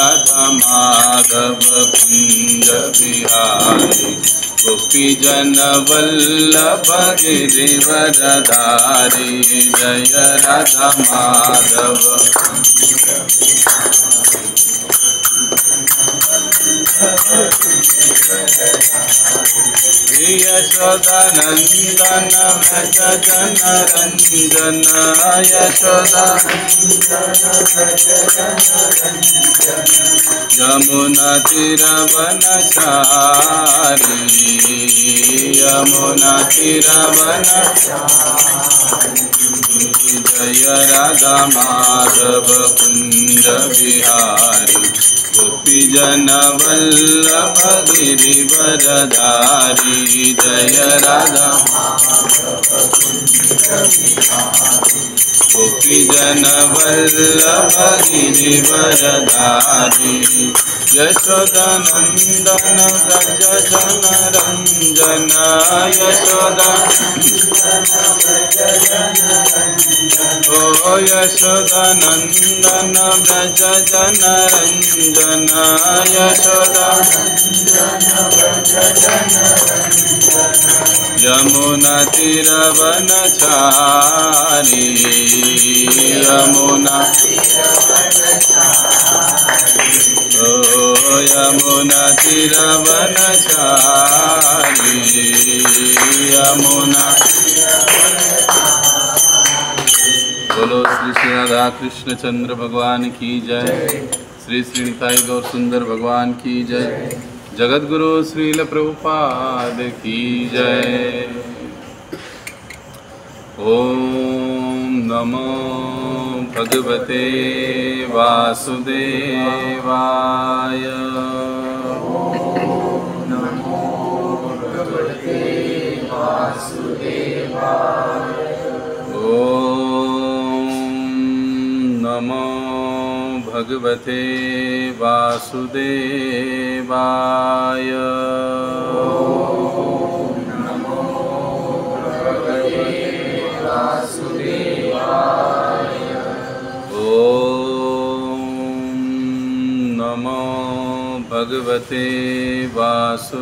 राधा माधव कुंज बिहारी गोपी जन वल्लभ गिरिवरधारी जय राधा माधव यशोदानंदन व्रज जन रंजन यशोदा यमुना तीरवनचारी यमुना तीरवनचारी जय राधा माधव कुंज बिहारी गोपी जन वल्लभ गिरिवरधारी जय राधा गोपी जन वल्लभ गिरिवरधारी यशोदानंदन व्रज जन रंजन यशोदा ओ यशोदानंदन व्रज जन रंजन यशोदा यमुना तीरवनचारी यमुना ओ यमुना तीरवनचारी यमुना। बोलो श्री श्री राधा कृष्ण चंद्र भगवान की जय। श्री श्री निताई गौर सुंदर भगवान की जय। जगत गुरु श्रील प्रभुपाद की जय। ओम नमो भगवते वासुदेवाय। ओम नमो भगवते वासुदेवाय। ओम नमो भगवते वासुदेवाय। ओम नमो भगवते वासुदेवाय। ओम नमो भगवते वासुदेवाय।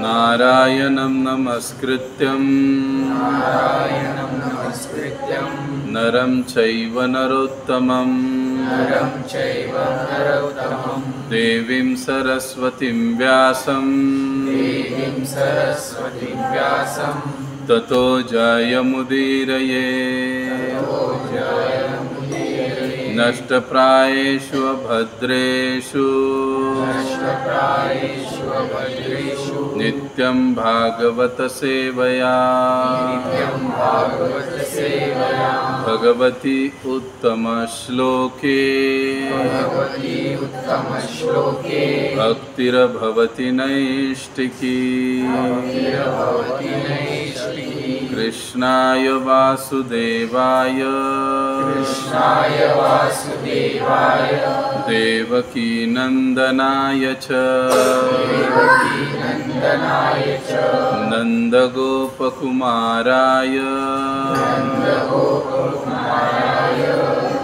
नारायणं नमस्कृत्यं नरं चैव नरोत्तमं देवीं सरस्वतीं व्यासं ततो जयमुदीरये। नष्टप्रायेषु भद्रेषु नित्यं भागवत सेवया भगवती उत्तम श्लोके भक्तिर्भवति नैष्टिकी। कृष्णाय वासुदेवाय देवकी नंदनाय च नंदगोपकुमाराय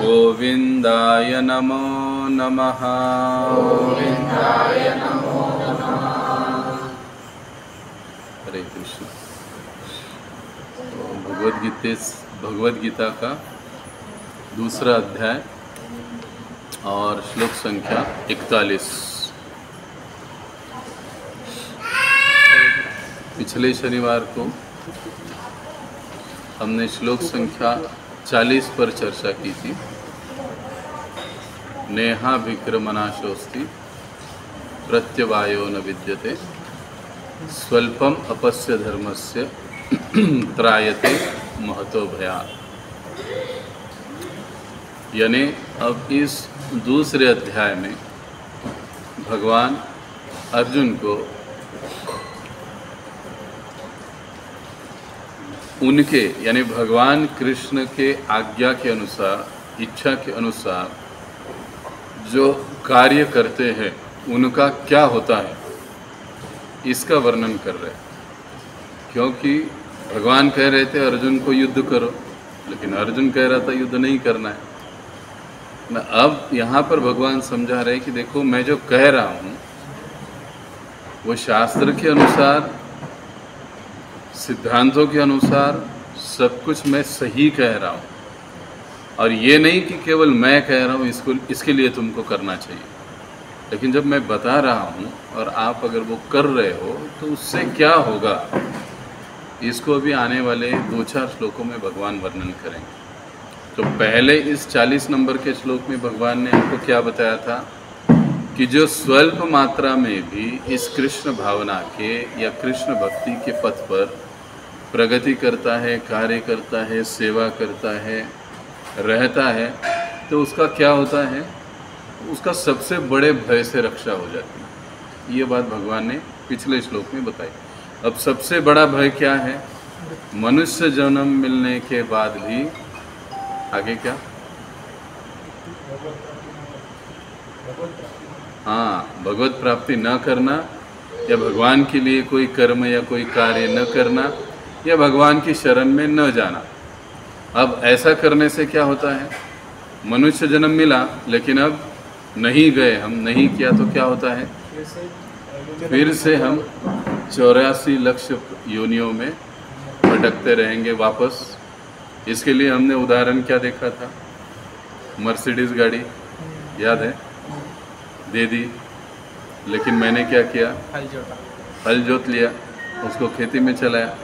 गोविंदाय नमो नमः। हरे कृष्ण। भगवद गीता का दूसरा अध्याय और श्लोक संख्या 41। पिछले शनिवार को हमने श्लोक संख्या 40 पर चर्चा की थी। नेहा विक्रमनाशोस्ति प्रत्यवायो न विद्यते स्वल्पम अपस्य धर्मस्य त्रायते महतो भयात्। यानी अब इस दूसरे अध्याय में भगवान अर्जुन को उनके यानी भगवान कृष्ण के आज्ञा के अनुसार, इच्छा के अनुसार जो कार्य करते हैं उनका क्या होता है इसका वर्णन कर रहे हैं, क्योंकि भगवान कह रहे थे अर्जुन को युद्ध करो, लेकिन अर्जुन कह रहा था युद्ध नहीं करना है ना। अब यहाँ पर भगवान समझा रहे कि देखो मैं जो कह रहा हूँ वो शास्त्र के अनुसार, सिद्धांतों के अनुसार सब कुछ मैं सही कह रहा हूँ, और ये नहीं कि केवल मैं कह रहा हूँ इसके लिए तुमको करना चाहिए। लेकिन जब मैं बता रहा हूँ और आप अगर वो कर रहे हो तो उससे क्या होगा, इसको अभी आने वाले 2-4 श्लोकों में भगवान वर्णन करेंगे। तो पहले इस 40 नंबर के श्लोक में भगवान ने आपको क्या बताया था कि जो स्वल्प मात्रा में भी इस कृष्ण भावना के या कृष्ण भक्ति के पथ पर प्रगति करता है, कार्य करता है, सेवा करता है, रहता है, तो उसका क्या होता है, उसका सबसे बड़े भय से रक्षा हो जाती है। ये बात भगवान ने पिछले श्लोक में बताई। अब सबसे बड़ा भय क्या है? मनुष्य जन्म मिलने के बाद भी आगे क्या? हाँ, भगवत प्राप्ति न करना, या भगवान के लिए कोई कर्म या कोई कार्य न करना, या भगवान की शरण में न जाना। अब ऐसा करने से क्या होता है? मनुष्य जन्म मिला लेकिन अब नहीं गए, हम नहीं किया तो क्या होता है? फिर से हम 84 लाख योनियों में भटकते रहेंगे वापस। इसके लिए हमने उदाहरण क्या देखा था? मर्सिडीज गाड़ी याद है, दे दी, लेकिन मैंने क्या किया? हल जोत लिया, उसको खेती में चलाया।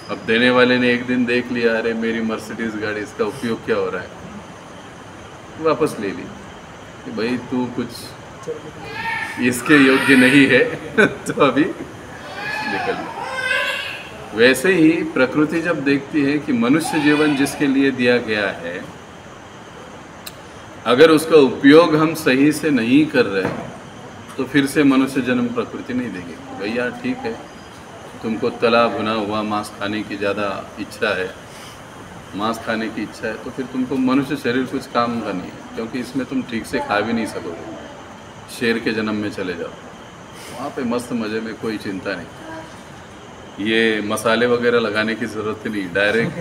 अब देने वाले ने एक दिन देख लिया, अरे मेरी मर्सिडीज गाड़ी, इसका उपयोग क्या हो रहा है, वापस ले ली कि भाई तू कुछ इसके योग्य नहीं है तो अभी निकल। वैसे ही प्रकृति जब देखती है कि मनुष्य जीवन जिसके लिए दिया गया है, अगर उसका उपयोग हम सही से नहीं कर रहे तो फिर से मनुष्य जन्म प्रकृति नहीं देगी। भैया ठीक है, तुमको तला भुना हुआ मांस खाने की ज़्यादा इच्छा है, मांस खाने की इच्छा है, तो फिर तुमको मनुष्य शरीर कुछ काम का नहीं है, क्योंकि इसमें तुम ठीक से खा भी नहीं सकोगे। शेर के जन्म में चले जाओ, वहाँ पे मस्त मज़े में, कोई चिंता नहीं, ये मसाले वगैरह लगाने की ज़रूरत ही नहीं, डायरेक्ट।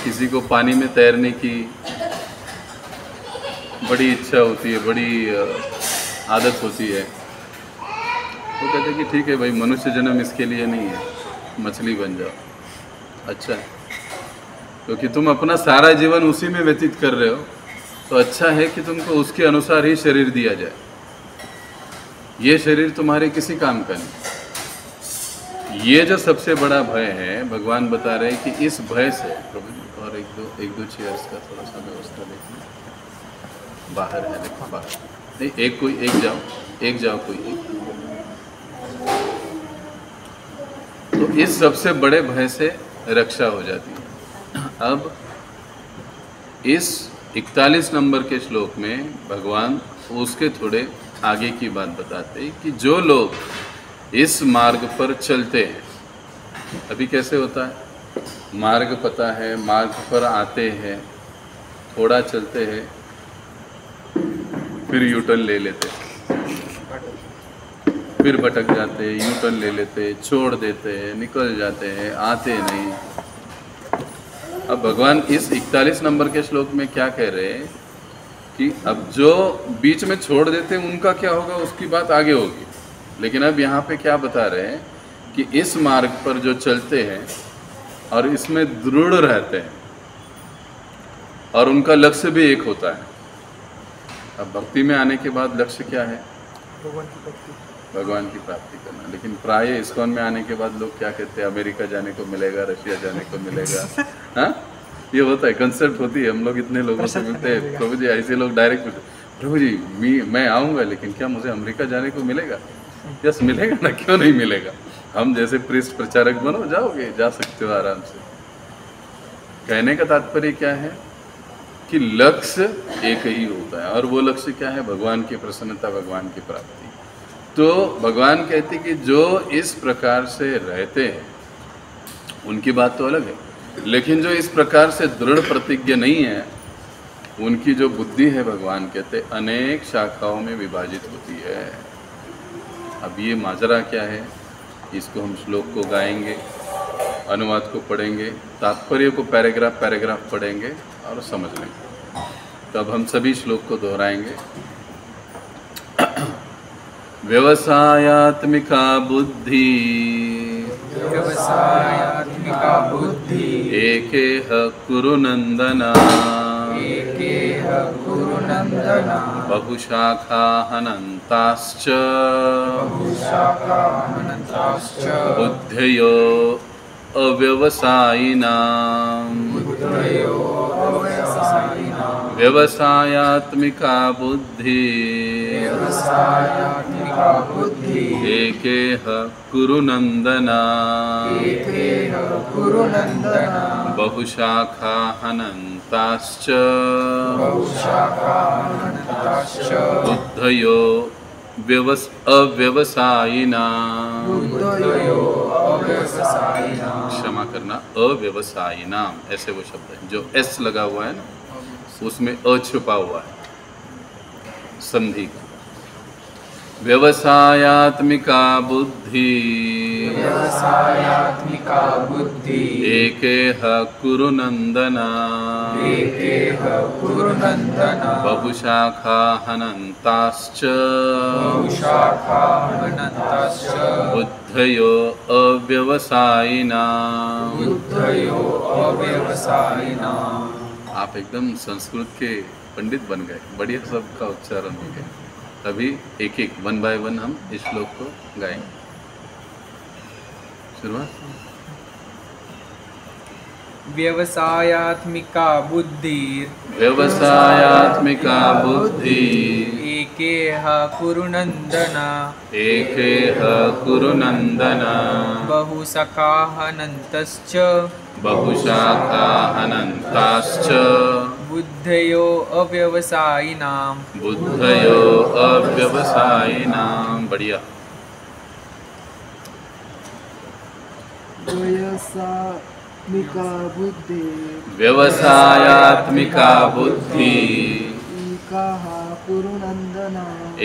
किसी को पानी में तैरने की बड़ी इच्छा होती है, बड़ी आदत होती है, तो कहते हैं कि ठीक है भाई, मनुष्य जन्म इसके लिए नहीं है, मछली बन जाओ। अच्छा है, क्योंकि तुम अपना सारा जीवन उसी में व्यतीत कर रहे हो, तो अच्छा है कि तुमको उसके अनुसार ही शरीर दिया जाए। ये शरीर तुम्हारे किसी काम का नहीं। ये जो सबसे बड़ा भय है, भगवान बता रहे हैं कि इस भय से, प्रभु जी और एक दो चेयर्स का थोड़ा सा व्यवस्था देखिए, बाहर है, देखो बाहर नहीं, एक जाओ कोई एक। तो इस सबसे बड़े भय से रक्षा हो जाती है। अब इस 41 नंबर के श्लोक में भगवान उसके थोड़े आगे की बात बताते हैं कि जो लोग इस मार्ग पर चलते हैं, अभी कैसे होता है, मार्ग पता है, मार्ग पर आते हैं, थोड़ा चलते हैं, फिर यूटर्न ले लेते हैं, फिर भटक जाते हैं, यूटर्न ले लेते हैं, छोड़ देते हैं, निकल जाते हैं, आते नहीं। अब भगवान इस 41 नंबर के श्लोक में क्या कह रहे हैं कि अब जो बीच में छोड़ देते हैं उनका क्या होगा, उसकी बात आगे होगी। लेकिन अब यहाँ पे क्या बता रहे हैं कि इस मार्ग पर जो चलते हैं और इसमें दृढ़ रहते हैं और उनका लक्ष्य भी एक होता है। अब भक्ति में आने के बाद लक्ष्य क्या है? भगवान की प्राप्ति करना। लेकिन प्राय इस्कॉन में आने के बाद लोग क्या कहते हैं, अमेरिका जाने को मिलेगा, रशिया जाने को मिलेगा। हाँ, ये होता है, कंसेप्ट होती है। हम लोग इतने लोगों से मिलते हैं, प्रभु जी ऐसे लोग डायरेक्ट पूछते, प्रभु जी मैं आऊँगा लेकिन क्या मुझे अमेरिका जाने को मिलेगा? यस मिलेगा ना, क्यों नहीं मिलेगा। हम जैसे प्रीस्ट प्रचारक बनो, जाओगे, जा सकते हो आराम से। कहने का तात्पर्य क्या है कि लक्ष्य एक ही होता है, और वो लक्ष्य क्या है? भगवान की प्रसन्नता, भगवान की प्राप्ति। तो भगवान कहते कि जो इस प्रकार से रहते हैं उनकी बात तो अलग है, लेकिन जो इस प्रकार से दृढ़ प्रतिज्ञ नहीं है, उनकी जो बुद्धि है, भगवान कहते अनेक शाखाओं में विभाजित होती है। अब ये माजरा क्या है, इसको हम श्लोक को गाएंगे, अनुवाद को पढ़ेंगे, तात्पर्य को पैराग्राफ पैराग्राफ पढ़ेंगे और समझ लेंगे। तो अब हम सभी श्लोक को दोहराएंगे। व्यवसायात्मिका बुद्धि, व्यवसायात्मिका बुद्धि, एकेह कुरु नंदन, एकेह कुरु नंदन, बहुशाखा अनंताश्च, बहुशाखा अनंताश्च, बुद्धयो अव्यवसायिनां, बुद्धयो अव्यवसायिनां, व्यवसायात्मिका बुद्धि, व्यवसायात्मिका बुद्धि, एकेह कुरु नंदन, एकेह कुरु नंदन, बहुशाखा अनंताश्च, बहुशाखा अनंताश्च, बुद्धयो अव्यवसायिनां, बुद्धयो अव्यवसायिनां, क्षमा करना, अव्यवसायिनां, ऐसे वो शब्द है। जो एस लगा हुआ है ना, उसमें अ छुपा हुआ है, संधि का। व्यवसायात्मिका बुद्धि, व्यवसायात्मिका बुद्धि, एकेह कुरु नंदन, एकेह कुरु नंदन, बहुशाखा अनंताश्च, बहुशाखा अनंताश्च, बुद्धयो अव्यवसायिनां। बुद्धयो अव्यवसायिनां। आप एकदम संस्कृत के पंडित बन गए, बढ़िया सबका उच्चारण हो गया। अभी एक एक 1 बाय 1 हम इस श्लोक को गाएंगे। शुरुआत। व्यवसायात्मिका बुद्धि, व्यवसायात्मिका बुद्धि, एकेह कुरु नंदन, एकेह कुरु नंदन, बहुशाखा अनंतश्च, बहुशाखा अनंताश्च, बुद्धयो अव्यवसायिनां, बुद्धयो अव्यवसायिनां। बढ़िया। व्यवसायत्मिका बुद्धि, व्यवसायात्मिका बुद्धि, एकाः कुरु नंदन,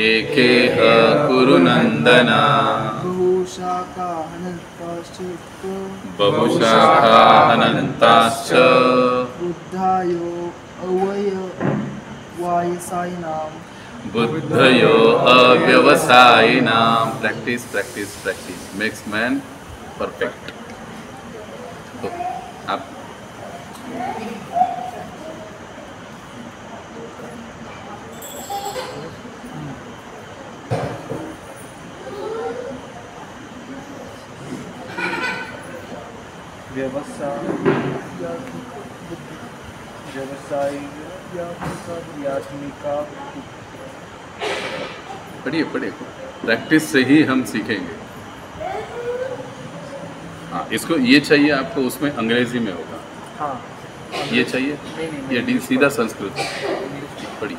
एकेह कुरु नंदन, बहुशाखा अनंताश्च, बहुशाखा अनंताश्च, बुद्धयो अव्यवसायिनां, बुद्धयो अव्यवसायिनां। Practice practice practice makes man perfect. तो आप व्यवसायात्मिका पढ़िए पढ़िए, प्रैक्टिस से ही हम सीखेंगे। हाँ, इसको ये चाहिए आपको, उसमें अंग्रेजी में होगा। हाँ, ये चाहिए, ये डी सीधा संस्कृत पढ़िए।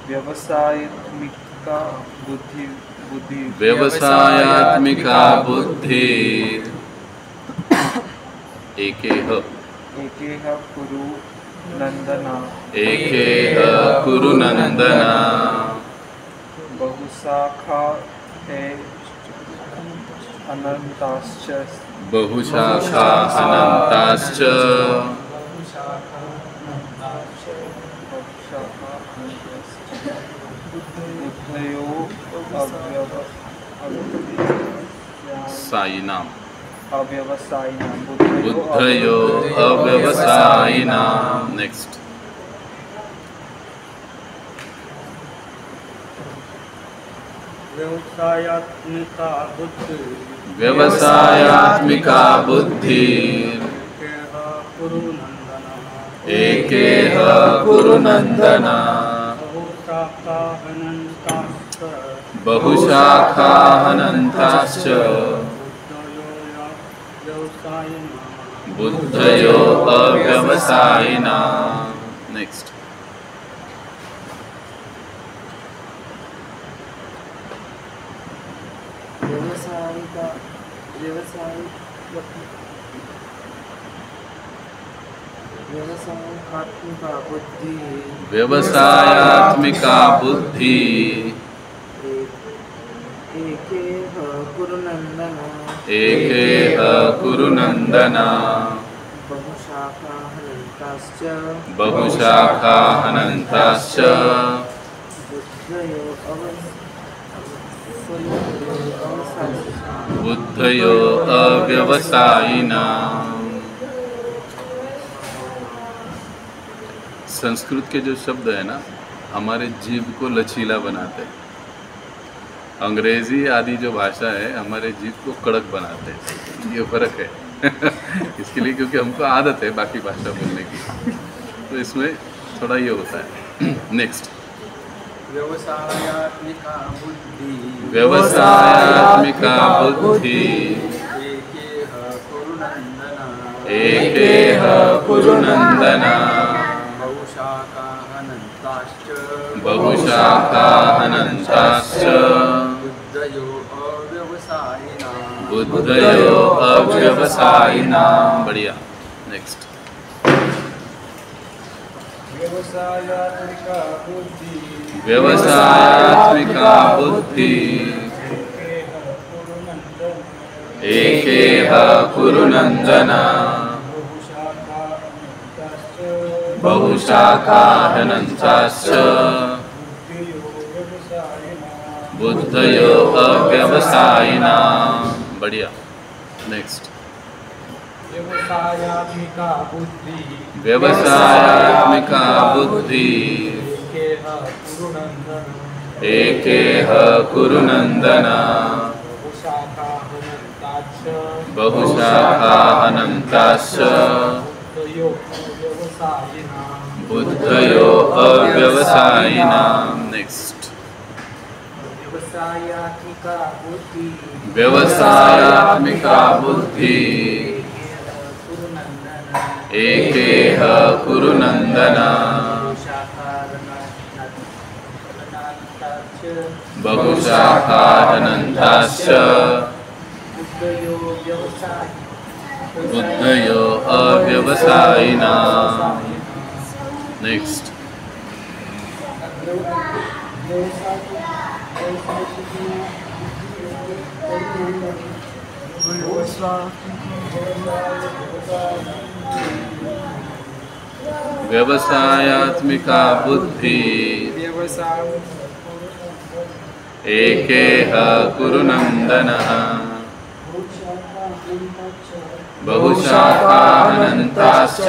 व्यवसायात्मिका बुद्धि, व्यवसायात्मिका बुद्धि, एकेह कुरु नंदन, एकेह कुरु नंदन, बहुशाखा अनंताश्च, बहुशाखा अनंताश्च, बुद्धयो सायिनां, अव्यवसायिनां, बुद्धयो अव्यवसायिनां। नेक्स्ट। व्यवसायात्मिका बुद्धि, व्यवसायात्मिका बुद्धि, कुरु नंदन, एकेह कुरु नंदन, बहुशाखा अनंताश्च, बहुशाखा अनंताश्च, बुद्धयो अव्यवसायिनां। नेक्स्ट। व्यवसायात्मिका बुद्धि, व्यवसायात्मिका बुद्धि, एकेह कुरुनन्दन एकेह कुरुनन्दन बहुशाखाहनन्ताश्च बहुशाखाहनन्ताश्च बुद्धयो अव्यवसायिनाः। संस्कृत के जो शब्द है ना, हमारे जीव को लचीला बनाते हैं। अंग्रेजी आदि जो भाषा है हमारे जीव को कड़क बनाते हैं। ये फर्क है इसके लिए, क्योंकि हमको आदत है बाकी भाषा बोलने की, तो इसमें थोड़ा ये होता है। नेक्स्ट, व्यवसायात्मिका बुद्धि व्यवसायात्मिका बुद्धि एकेह कुरुनन्दन बहुशाखाहनन्ताश्च बुद्धयो अव्यवसायिनाः। बढ़िया। नेक्स्ट, व्यवसायात्मिका बुद्धि व्यवसायात्मिका बुद्धि एकेह कुरुनन्दन बहुशाखाहनन्ताश्च बुद्धयो अव्यवसायिनाः। बढ़िया। नेक्स्ट, व्यवसायात्मिका बुद्धि व्यवसायात्मिका बुद्धि एकेह कुरुनन्दन बहुशाखाहनन्ताश्च बुद्धयो अव्यवसायिनाः। नेक्स्ट, व्यवसायात्मिका बुद्धि व्यवसायात्मिका बुद्धि एकेह कुरुनन्दन बहुशाखाहनन्ताश्च बुद्धयो अव्यवसायिनाः। नेक्स्ट, व्यवसायात्मिका बुद्धि एकेह कुरुनन्दनः बहुशाखाहनन्ताश्च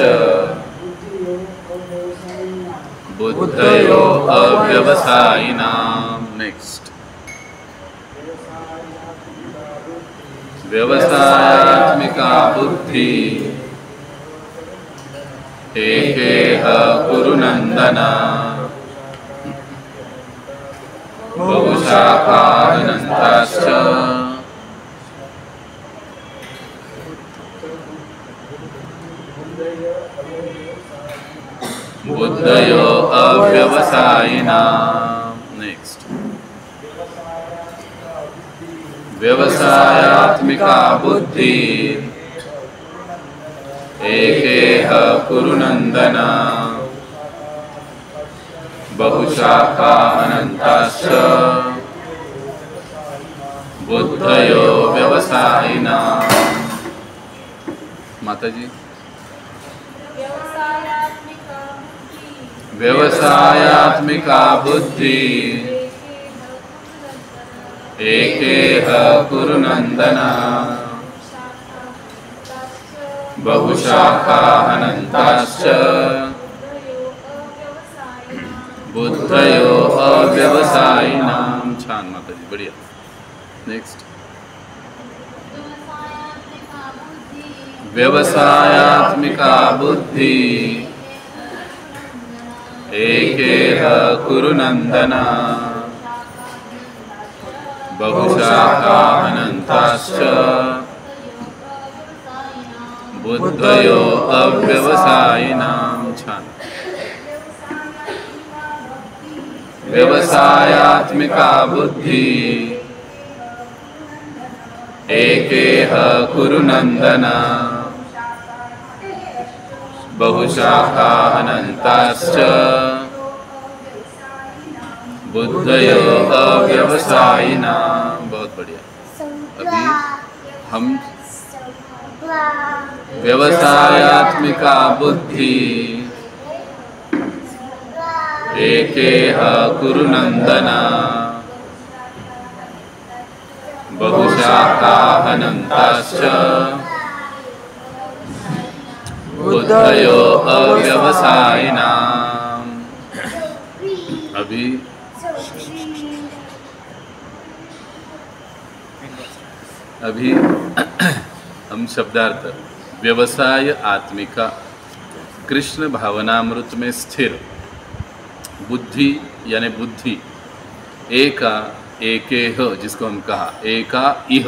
बुद्धयो अव्यवसायिनाः। नेक्स्ट, व्यवसायात्मिका बुद्धि एकेह कुरुनन्दन बहुशाखाहनन्ताश्च बुद्धयो अव्यवसायिनाः। नेक्स्ट, व्यवसायात्मिका बुद्धि एकेह कुरुनन्दन बहुशाखाहनन्ताश्च बुद्धयो व्यवसायिनाः। माता जी, व्यवसायात्मिका बुद्धि एकेह कुरुनन्दन बहुशाखाहनन्ताश्च बुद्धयो अव्यवसायिनाः। छान माता जी, बढ़िया। नेक्स्ट, व्यवसायात्मिका बुद्धि एकेह कुरुनन्दन बहुशाखाहनन्ताश्च बुद्धयो अव्यवसायिनाः। छान। व्यवसायात्मिका बुद्धि एकेह कुरुनन्दन बहुशाखाहनन्ताश्च बुद्धयो अव्यवसायिनाः। बहुत बढ़िया। हम व्यवसायात्मिका बुद्धि एकेह कुरु नंदन बहुशाखाहनन्ताश्च बुद्धयो अव्यवसायिनाम्। अभी हम शब्दार्थ व्यवसाय आत्मिका कृष्ण भावनामृत में स्थिर बुद्धि यानी बुद्धि एका एकेह जिसको हम कहा एका इह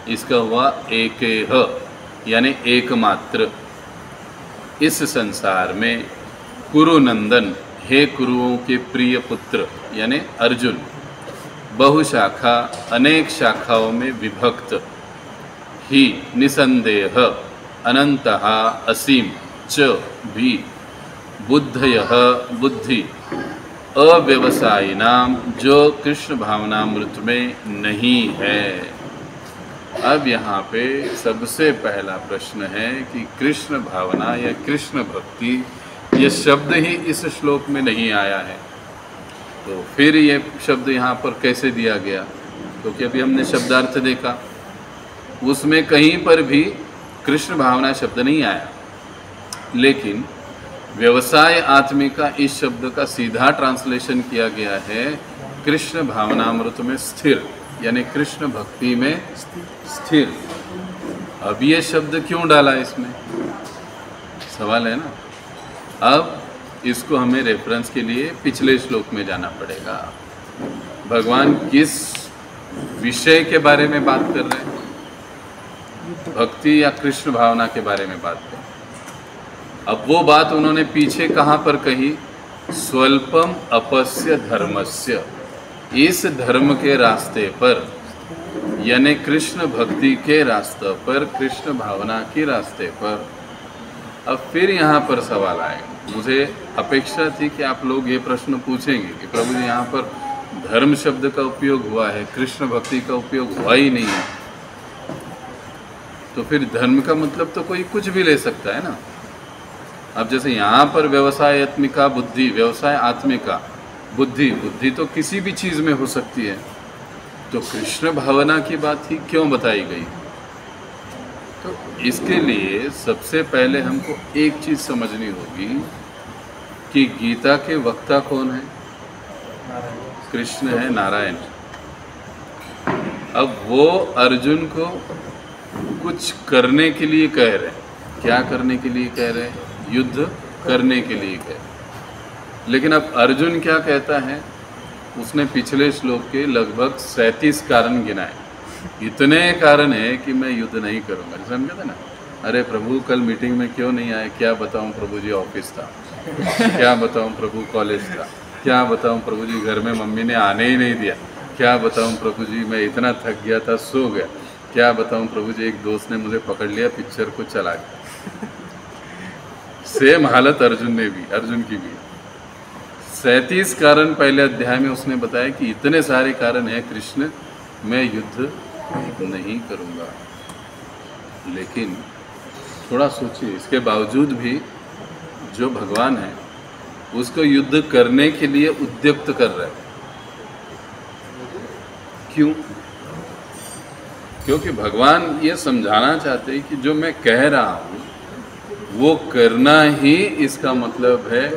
इसका हुआ एकेह यानी एकमात्र इस संसार में कुरुनंदन हे कुरुओं के प्रिय पुत्र यानी अर्जुन बहुशाखा अनेक शाखाओं में विभक्त ही निसंदेह अनंतः असीम च भी बुद्धयः बुद्धि अव्यवसायिनाम जो कृष्ण भावनामृत में नहीं है। अब यहाँ पे सबसे पहला प्रश्न है कि कृष्ण भावना या कृष्ण भक्ति ये शब्द ही इस श्लोक में नहीं आया है, तो फिर ये शब्द यहाँ पर कैसे दिया गया? क्योंकि अभी हमने शब्दार्थ देखा, उसमें कहीं पर भी कृष्ण भावना शब्द नहीं आया, लेकिन व्यवसाय आत्मिका इस शब्द का सीधा ट्रांसलेशन किया गया है कृष्ण भावनामृत में स्थिर यानी कृष्ण भक्ति में स्थिर। अब ये शब्द क्यों डाला इसमें, सवाल है ना। अब इसको हमें रेफरेंस के लिए पिछले श्लोक में जाना पड़ेगा। भगवान किस विषय के बारे में बात कर रहे हैं, भक्ति या कृष्ण भावना के बारे में बात कर रहे हैं। अब वो बात उन्होंने पीछे कहाँ पर कही, स्वल्पम अपस्य धर्मस्य, इस धर्म के रास्ते पर यानी कृष्ण भक्ति के रास्ते पर कृष्ण भावना के रास्ते पर। अब फिर यहाँ पर सवाल आएगा, मुझे अपेक्षा थी कि आप लोग ये प्रश्न पूछेंगे कि प्रभु जी यहाँ पर धर्म शब्द का उपयोग हुआ है, कृष्ण भक्ति का उपयोग हुआ ही नहीं है, तो फिर धर्म का मतलब तो कोई कुछ भी ले सकता है ना। अब जैसे यहाँ पर व्यवसायत्मिका बुद्धि, व्यवसाय आत्मिका बुद्धि, बुद्धि तो किसी भी चीज़ में हो सकती है, तो कृष्ण भावना की बात ही क्यों बताई गई? तो इसके लिए सबसे पहले हमको एक चीज़ समझनी होगी कि गीता के वक्ता कौन है? कृष्ण है, नारायण। अब वो अर्जुन को कुछ करने के लिए कह रहे हैं। क्या करने के लिए कह रहे हैं? युद्ध करने के लिए कह रहे हैं। लेकिन अब अर्जुन क्या कहता है, उसने पिछले श्लोक के लगभग 37 कारण गिनाए। इतने कारण है कि मैं युद्ध नहीं करूँगा। जैसे हम कहते ना, अरे प्रभु कल मीटिंग में क्यों नहीं आए? क्या बताऊँ प्रभु जी, ऑफिस था। क्या बताऊँ प्रभु, कॉलेज था। क्या बताऊँ प्रभु जी, घर में मम्मी ने आने ही नहीं दिया। क्या बताऊँ प्रभु जी, मैं इतना थक गया था, सो गया। क्या बताऊँ प्रभु जी, एक दोस्त ने मुझे पकड़ लिया, पिक्चर को चला गया। सेम हालत अर्जुन की भी। 37 कारण पहले अध्याय में उसने बताया कि इतने सारे कारण हैं कृष्ण, मैं युद्ध नहीं करूँगा। लेकिन थोड़ा सोचिए, इसके बावजूद भी जो भगवान है उसको युद्ध करने के लिए उद्युक्त कर रहे हैं। क्यों? क्योंकि भगवान ये समझाना चाहते हैं कि जो मैं कह रहा हूँ वो करना ही इसका मतलब है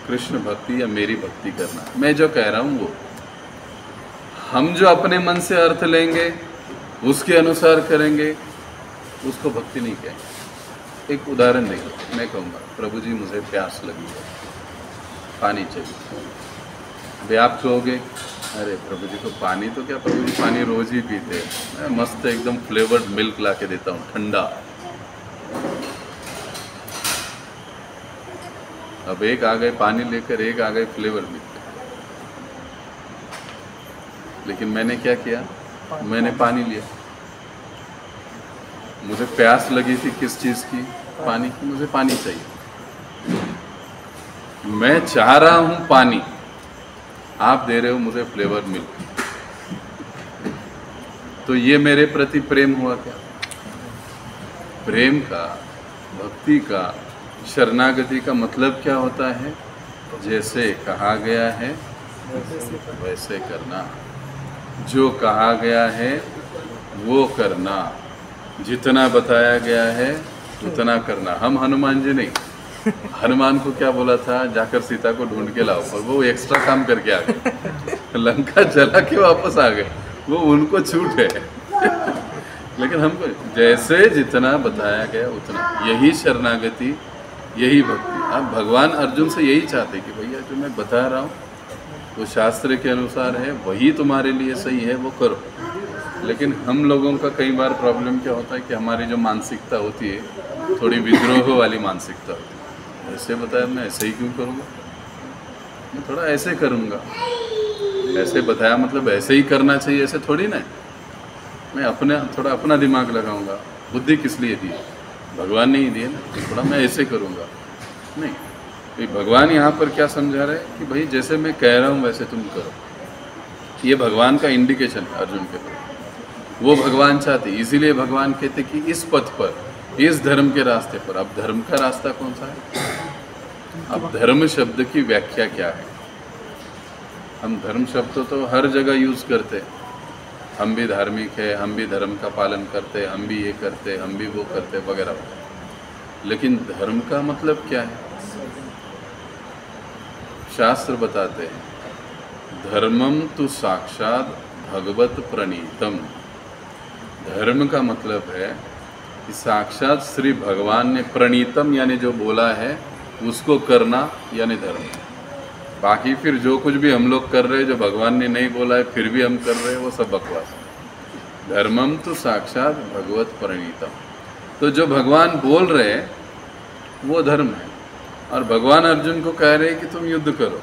कृष्ण भक्ति या मेरी भक्ति करना। मैं जो कह रहा हूँ वो, हम जो अपने मन से अर्थ लेंगे उसके अनुसार करेंगे, उसको भक्ति नहीं कहेंगे। एक उदाहरण देखिए, मैं कहूँगा प्रभु जी मुझे प्यास लगी है, पानी चाहिए। अभी आप कहोगे अरे प्रभु जी को पानी तो क्या, प्रभु जी पानी रोज ही पीते हैं, मैं मस्त एकदम फ्लेवर्ड मिल्क ला के देता हूँ ठंडा। अब एक आ गए पानी लेकर, एक आ गए फ्लेवर मिल्क। लेकिन मैंने क्या किया, मैंने पानी लिया। मुझे प्यास लगी थी किस चीज़ की? पानी की। मुझे पानी चाहिए, मैं चाह रहा हूँ पानी, आप दे रहे हो मुझे फ्लेवर मिल्क। तो ये मेरे प्रति प्रेम हुआ क्या? प्रेम का, भक्ति का, शरणागति का मतलब क्या होता है? जैसे कहा गया है वैसे करना, जो कहा गया है वो करना, जितना बताया गया है उतना करना। हम हनुमान जी नहीं, हनुमान को क्या बोला था? जाकर सीता को ढूंढ के लाओ, और वो एक्स्ट्रा काम करके आ गए, लंका जला के वापस आ गए, वो उनको छूट है। लेकिन हमको जैसे जितना बताया गया उतना, यही शरणागति, यही भक्ति। आप भगवान अर्जुन से यही चाहते कि भैया जो मैं बता रहा हूँ वो शास्त्र के अनुसार है, वही तुम्हारे लिए सही है, वो करो। लेकिन हम लोगों का कई बार प्रॉब्लम क्या होता है कि हमारी जो मानसिकता होती है थोड़ी विद्रोह वाली मानसिकता होती है। ऐसे बताया मैं ऐसे ही क्यों करूँगा, मैं थोड़ा ऐसे करूँगा, ऐसे बताया मतलब ऐसे ही करना चाहिए, ऐसे थोड़ी ना। मैं थोड़ा अपना दिमाग लगाऊंगा। बुद्धि किस लिए दी है? भगवान ने ही दी है ना, तो थोड़ा मैं ऐसे करूँगा। नहीं, तो भगवान यहाँ पर क्या समझा रहे हैं कि भाई जैसे मैं कह रहा हूँ वैसे तुम करो। ये भगवान का इंडिकेशन है अर्जुन के प्रति, वो भगवान चाहते, इसीलिए भगवान कहते कि इस पथ पर, इस धर्म के रास्ते पर। अब धर्म का रास्ता कौन सा है? अब धर्म शब्द की व्याख्या क्या है? हम धर्म शब्द तो हर जगह यूज करते हैं, हम भी धार्मिक है, हम भी धर्म का पालन करते, हम भी ये करते, हम भी वो करते वगैरह वगैरह। लेकिन धर्म का मतलब क्या है? शास्त्र बताते हैं, धर्मम तो साक्षात भगवत प्रणीतम। धर्म का मतलब है कि साक्षात श्री भगवान ने प्रणीतम यानी जो बोला है उसको करना यानी धर्म। बाकी फिर जो कुछ भी हम लोग कर रहे हैं जो भगवान ने नहीं बोला है फिर भी हम कर रहे हैं, वो सब बकवास है। धर्मम तो साक्षात भगवत प्रणीतम, तो जो भगवान बोल रहे हैं वो धर्म है। और भगवान अर्जुन को कह रहे हैं कि तुम युद्ध करो,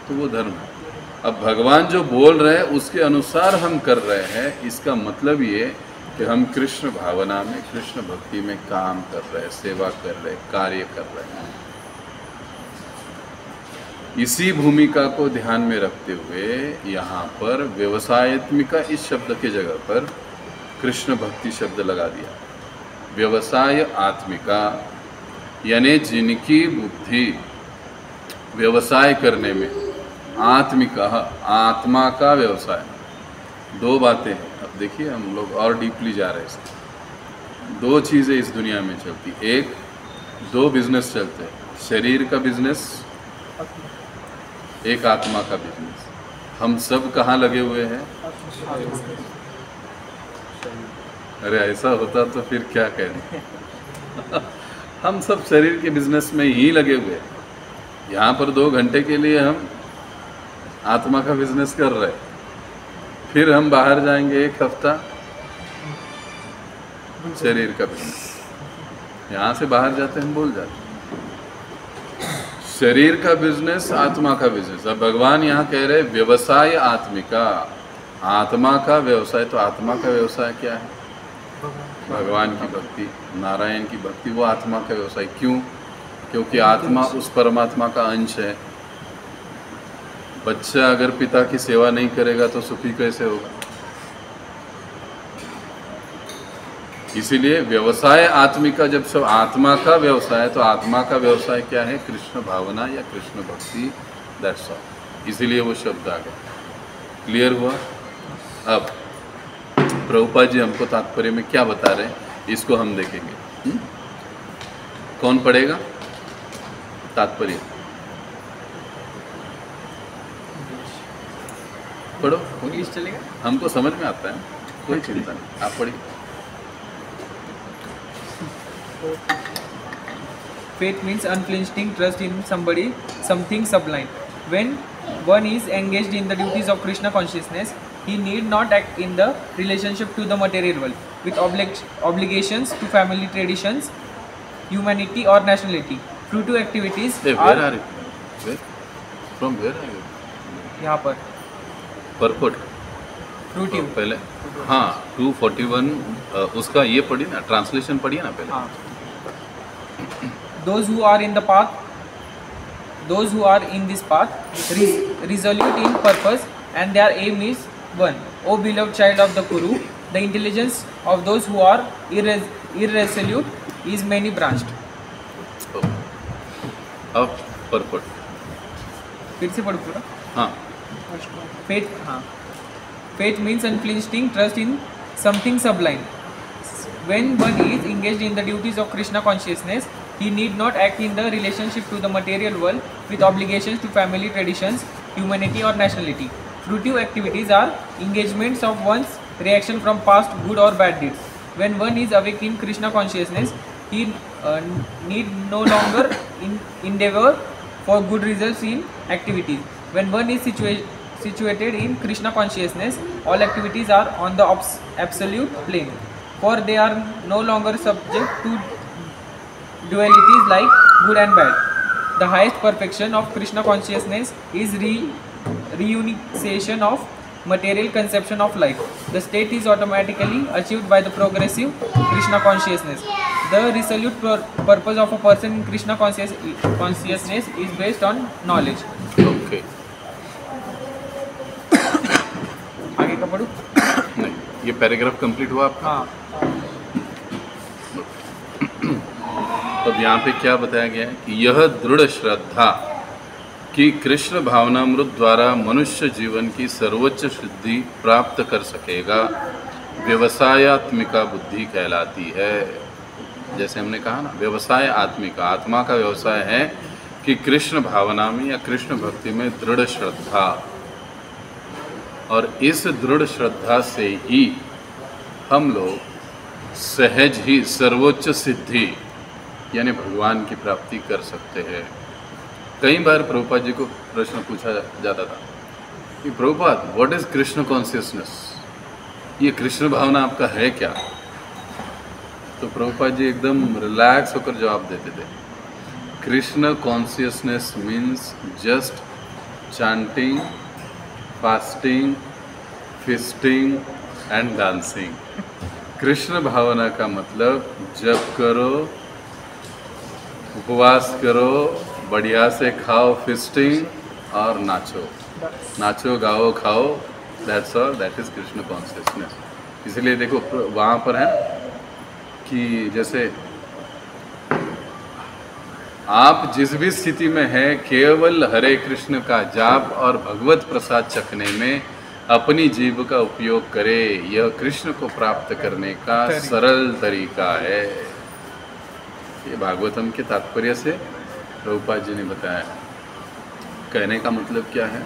तो वो धर्म है। अब भगवान जो बोल रहे हैं उसके अनुसार हम कर रहे हैं, इसका मतलब ये कि हम कृष्ण भावना में, कृष्ण भक्ति में काम कर रहे हैं, सेवा कर रहे हैं, कार्य कर रहे हैं। इसी भूमिका को ध्यान में रखते हुए यहाँ पर व्यवसायत्मिका इस शब्द के जगह पर कृष्ण भक्ति शब्द लगा दिया। व्यवसाय आत्मिका यानी जिनकी बुद्धि व्यवसाय करने में, आत्मिका आत्मा का व्यवसाय। दो बातें हैं। अब देखिए हम लोग और डीपली जा रहे हैं। दो चीज़ें इस दुनिया में चलती, एक दो बिजनेस चलते हैं, शरीर का बिजनेस, एक आत्मा का बिजनेस। हम सब कहाँ लगे हुए हैं? अरे ऐसा होता तो फिर क्या कहें। हम सब शरीर के बिजनेस में ही लगे हुए हैं। यहाँ पर 2 घंटे के लिए हम आत्मा का बिजनेस कर रहे हैं, फिर हम बाहर जाएंगे 1 हफ्ता शरीर का बिजनेस। यहाँ से बाहर जाते हम भूल जाते, शरीर का बिजनेस, आत्मा का बिजनेस। अब भगवान यहाँ कह रहे व्यवसाय आत्मिका, आत्मा का व्यवसाय। तो आत्मा का व्यवसाय क्या है? भगवान की भक्ति, नारायण की भक्ति, वो आत्मा का व्यवसाय। क्यों? क्योंकि आत्मा उस परमात्मा का अंश है। बच्चा अगर पिता की सेवा नहीं करेगा तो सुखी कैसे होगा? इसीलिए व्यवसाय आत्मिका, जब सब आत्मा का व्यवसाय, तो आत्मा का व्यवसाय क्या है? कृष्ण भावना या कृष्ण भक्ति, दैट्स ऑल। इसीलिए वो शब्द आ गया। क्लियर हुआ? अब प्रभुपाद जी हमको तात्पर्य में क्या बता रहे हैं इसको हम देखेंगे। कौन पढ़ेगा तात्पर्य? पढ़ो, इंग्लिश चलेगा? हमको समझ में आता है, कोई चिंता नहीं, आप पढ़िए। Faith means unflinching trust in somebody, something sublime. When one is engaged in the duties of Krishna consciousness, he need not act in the relationship to the material world with obligations to family traditions, humanity or nationality. Fruitive activities Hey, where are you? Where? From where are you? यहाँ पर परपोट fruitive। पहले हाँ 241 उसका ये पढ़िए ना, translation पढ़िए ना पहले। हाँ। Those who are in the path, those who are in this path, resolute in purpose, and their aim is one. O beloved child of the Kuru, The intelligence of those who are irresolute is many branched. अब purport फिर से पढ़ो पूरा. हाँ Faith, हाँ. Faith means unflinching trust in something sublime. When one is engaged in the duties of Krishna consciousness, he need not act in the relationship to the material world with obligations to family traditions, humanity or nationality. Fruitive activities are engagements of one's reaction from past good or bad deeds. When one is awake in Krishna consciousness, he need no longer endeavor for good results in activities. When one is situated in Krishna consciousness, all activities are on the absolute plane, for they are no longer subject to dualities like good and bad. The highest perfection of Krishna consciousness is reunification of material conception of life. The state is automatically achieved by the progressive Krishna consciousness. The resolute purpose of a person in Krishna consciousness is based on knowledge. Okay आगे का पढ़ूं? नहीं ये paragraph complete हुआ आपका? हाँ. अब यहाँ पे क्या बताया गया है कि यह दृढ़ श्रद्धा कि कृष्ण भावनामृत द्वारा मनुष्य जीवन की सर्वोच्च सिद्धि प्राप्त कर सकेगा व्यवसायत्मिका बुद्धि कहलाती है. जैसे हमने कहा ना, व्यवसाय आत्मिका, आत्मा का व्यवसाय है कि कृष्ण भावना में या कृष्ण भक्ति में दृढ़ श्रद्धा, और इस दृढ़ श्रद्धा से ही हम लोग सहज ही सर्वोच्च सिद्धि यानी भगवान की प्राप्ति कर सकते हैं. कई बार प्रभुपाद जी को प्रश्न पूछा जाता था कि Prabhupada what is Krishna consciousness, ये कृष्ण भावना आपका है क्या? तो प्रभुपाद जी एकदम रिलैक्स होकर जवाब देते थे, Krishna consciousness means just chanting, fasting, feasting and dancing. Krishna भावना का मतलब जप करो, उपवास करो, बढ़िया से खाओ फिस्टिंग और नाचो, नाचो गाओ खाओ, that's all, that is Krishna consciousness. इसलिए देखो वहाँ पर है कि जैसे आप जिस भी स्थिति में हैं, केवल हरे कृष्ण का जाप और भगवत प्रसाद चखने में अपनी जीभ का उपयोग करें, यह कृष्ण को प्राप्त करने का सरल तरीका है. ये भागवतम के तात्पर्य से प्रभुपाद जी ने बताया. कहने का मतलब क्या है,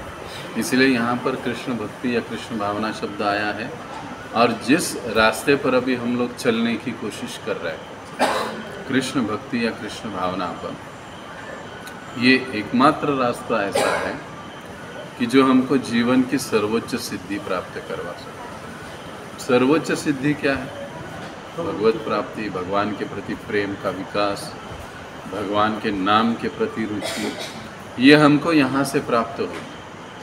इसलिए यहाँ पर कृष्ण भक्ति या कृष्ण भावना शब्द आया है. और जिस रास्ते पर अभी हम लोग चलने की कोशिश कर रहे हैं कृष्ण भक्ति या कृष्ण भावना पर, ये एकमात्र रास्ता ऐसा है कि जो हमको जीवन की सर्वोच्च सिद्धि प्राप्त करवा सके. सर्वोच्च सिद्धि क्या है? भगवत प्राप्ति, भगवान के प्रति प्रेम का विकास, भगवान के नाम के प्रति रुचि, ये हमको यहाँ से प्राप्त हो.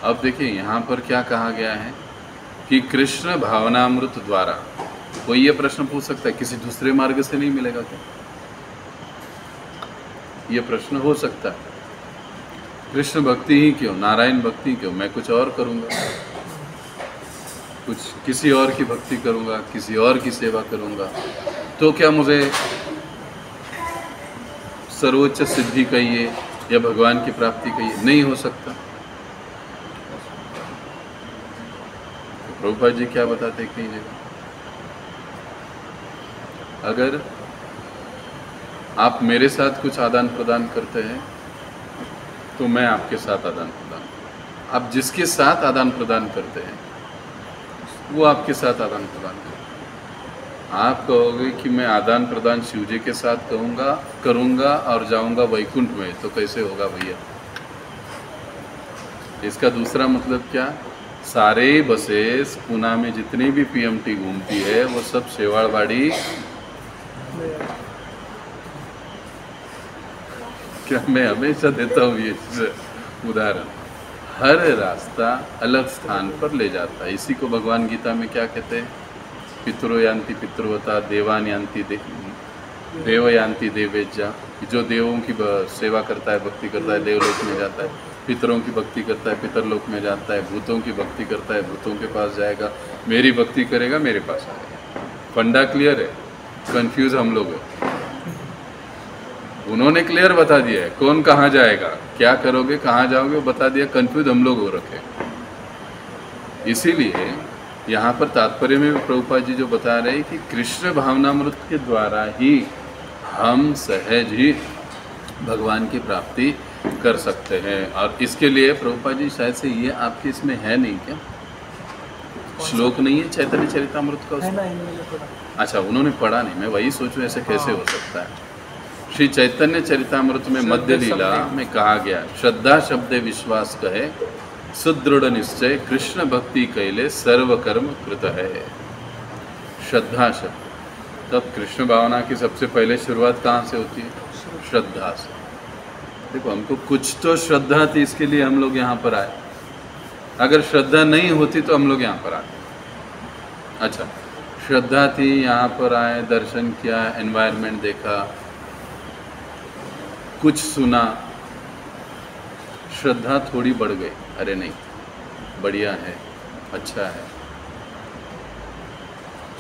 अब देखिए यहाँ पर क्या कहा गया है कि कृष्ण भावनामृत द्वारा, कोई ये प्रश्न पूछ सकता है किसी दूसरे मार्ग से नहीं मिलेगा क्या? ये प्रश्न हो सकता है. कृष्ण भक्ति ही क्यों, नारायण भक्ति क्यों, मैं कुछ और करूँगा, कुछ किसी और की भक्ति करूँगा, किसी और की सेवा करूँगा, तो क्या मुझे सर्वोच्च सिद्धि कहिए या भगवान की प्राप्ति कहिए? नहीं हो सकता. तो प्रभुपाद जी क्या बताते कई जगह, अगर आप मेरे साथ कुछ आदान प्रदान करते हैं तो मैं आपके साथ आदान प्रदान, आप जिसके साथ आदान प्रदान करते हैं वो आपके साथ आदान प्रदान करें. आप कहोगे कि मैं आदान प्रदान शिव जी के साथ करूँगा और जाऊँगा वैकुंठ में, तो कैसे होगा भैया? इसका दूसरा मतलब क्या, सारे बसेस पुणे में जितनी भी पीएमटी घूमती है वो सब शेवाड़वाड़ी, क्या मैं हमेशा देता हूँ ये उदाहरण, हर रास्ता अलग स्थान पर ले जाता है. इसी को भगवान गीता में क्या कहते हैं, पितरो यान्ति पितृवता, देवान यान्ति देव यान्ति देवेज्जा. जो देवों की सेवा करता है, भक्ति करता है, देवलोक में जाता है. पितरों की भक्ति करता है, पितर लोक में जाता है, भूतों की भक्ति करता है, भूतों के पास जाएगा, मेरी भक्ति करेगा, मेरे पास आएगा। फंडा क्लियर है, कंफ्यूज हम लोग हैं। उन्होंने क्लियर बता दिया है कौन कहाँ जाएगा, क्या करोगे, कहाँ जाओगे, वो बता दिया, कंफ्यूज हम लोग हो रखे। इसीलिए यहाँ पर तात्पर्य में भी प्रभुपाद जी जो बता रहे हैं कि कृष्ण भावनामृत के द्वारा ही हम सहज ही भगवान की प्राप्ति कर सकते हैं। और इसके लिए प्रभुपाद जी शायद से ये आपके इसमें है नहीं क्या, श्लोक नहीं है चैतन्य चरितामृत का उसमें? अच्छा, उन्होंने पढ़ा नहीं, मैं वही सोचूं ऐसे कैसे हो सकता है। श्री चैतन्य चरितामृत में मध्य लीला में कहा गया, श्रद्धा शब्दे विश्वास कहे सुदृढ़ निश्चय कृष्ण भक्ति कैले सर्व कर्म कृत है। श्रद्धा शब्द, तब कृष्ण भावना की सबसे पहले शुरुआत कहाँ से होती है? श्रद्धा से। देखो, हमको कुछ तो श्रद्धा थी, इसके लिए हम लोग यहाँ पर आए। अगर श्रद्धा नहीं होती तो हम लोग यहाँ पर आते। अच्छा, श्रद्धा थी, यहाँ पर आए, दर्शन किया, एनवायरनमेंट देखा, कुछ सुना, श्रद्धा थोड़ी बढ़ गई। अरे नहीं, बढ़िया है, अच्छा है,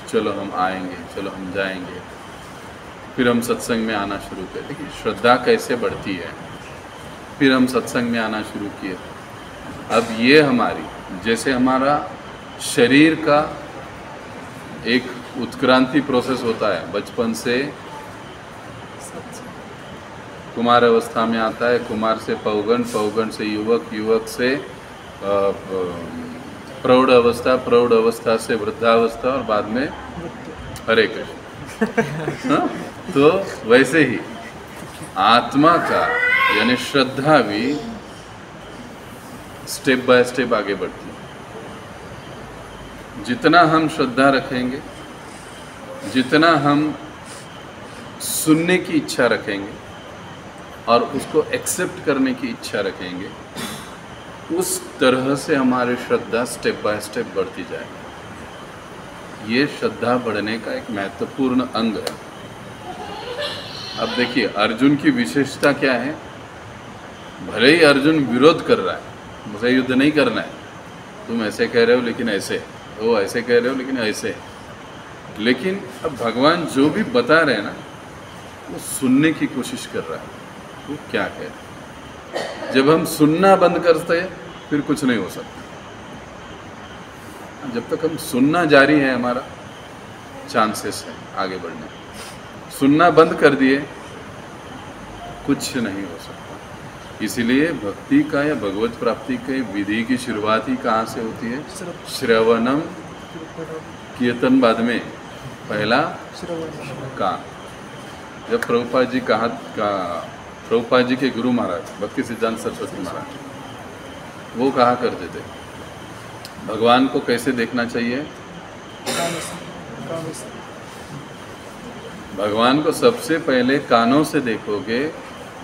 चलो हम आएंगे, चलो हम जाएंगे, फिर हम सत्संग में आना शुरू किए। देखिए श्रद्धा कैसे बढ़ती है। फिर हम सत्संग में आना शुरू किए। अब ये हमारी, जैसे हमारा शरीर का एक उत्क्रांति प्रोसेस होता है, बचपन से कुमार अवस्था में आता है, कुमार से पौगण, पौगण से युवक, युवक से प्रौढ़ अवस्था, प्रौढ़ अवस्था से वृद्धावस्था और बाद में हरे कृष्ण। हाँ? तो वैसे ही आत्मा का यानी श्रद्धा भी स्टेप बाय स्टेप आगे बढ़ती है। जितना हम श्रद्धा रखेंगे, जितना हम सुनने की इच्छा रखेंगे और उसको एक्सेप्ट करने की इच्छा रखेंगे, उस तरह से हमारी श्रद्धा स्टेप बाय स्टेप बढ़ती जाएगी। ये श्रद्धा बढ़ने का एक महत्वपूर्ण अंग है। अब देखिए अर्जुन की विशेषता क्या है। भले ही अर्जुन विरोध कर रहा है, मुझे युद्ध नहीं करना है, तुम ऐसे कह रहे हो लेकिन ऐसे, वो ऐसे कह रहे हो लेकिन ऐसे, लेकिन अब भगवान जो भी बता रहे हैं ना, वो सुनने की कोशिश कर रहा है। वो क्या कह रहे हैं, जब हम सुनना बंद करते हैं फिर कुछ नहीं हो सकता। जब तक हम सुनना जारी है, हमारा चांसेस है आगे बढ़ने। सुनना बंद कर दिए, कुछ नहीं हो सकता। इसीलिए भक्ति का या भगवत प्राप्ति के विधि की शुरुआत ही कहाँ से होती है? श्रवणम, कीर्तन बाद में, पहला कान। जब प्रभुपाद जी प्रभुपाद जी के गुरु महाराज भक्ति सिद्धांत सरस्वती महाराज, वो कहा करते थे भगवान को कैसे देखना चाहिए? भगवान को सबसे पहले कानों से देखोगे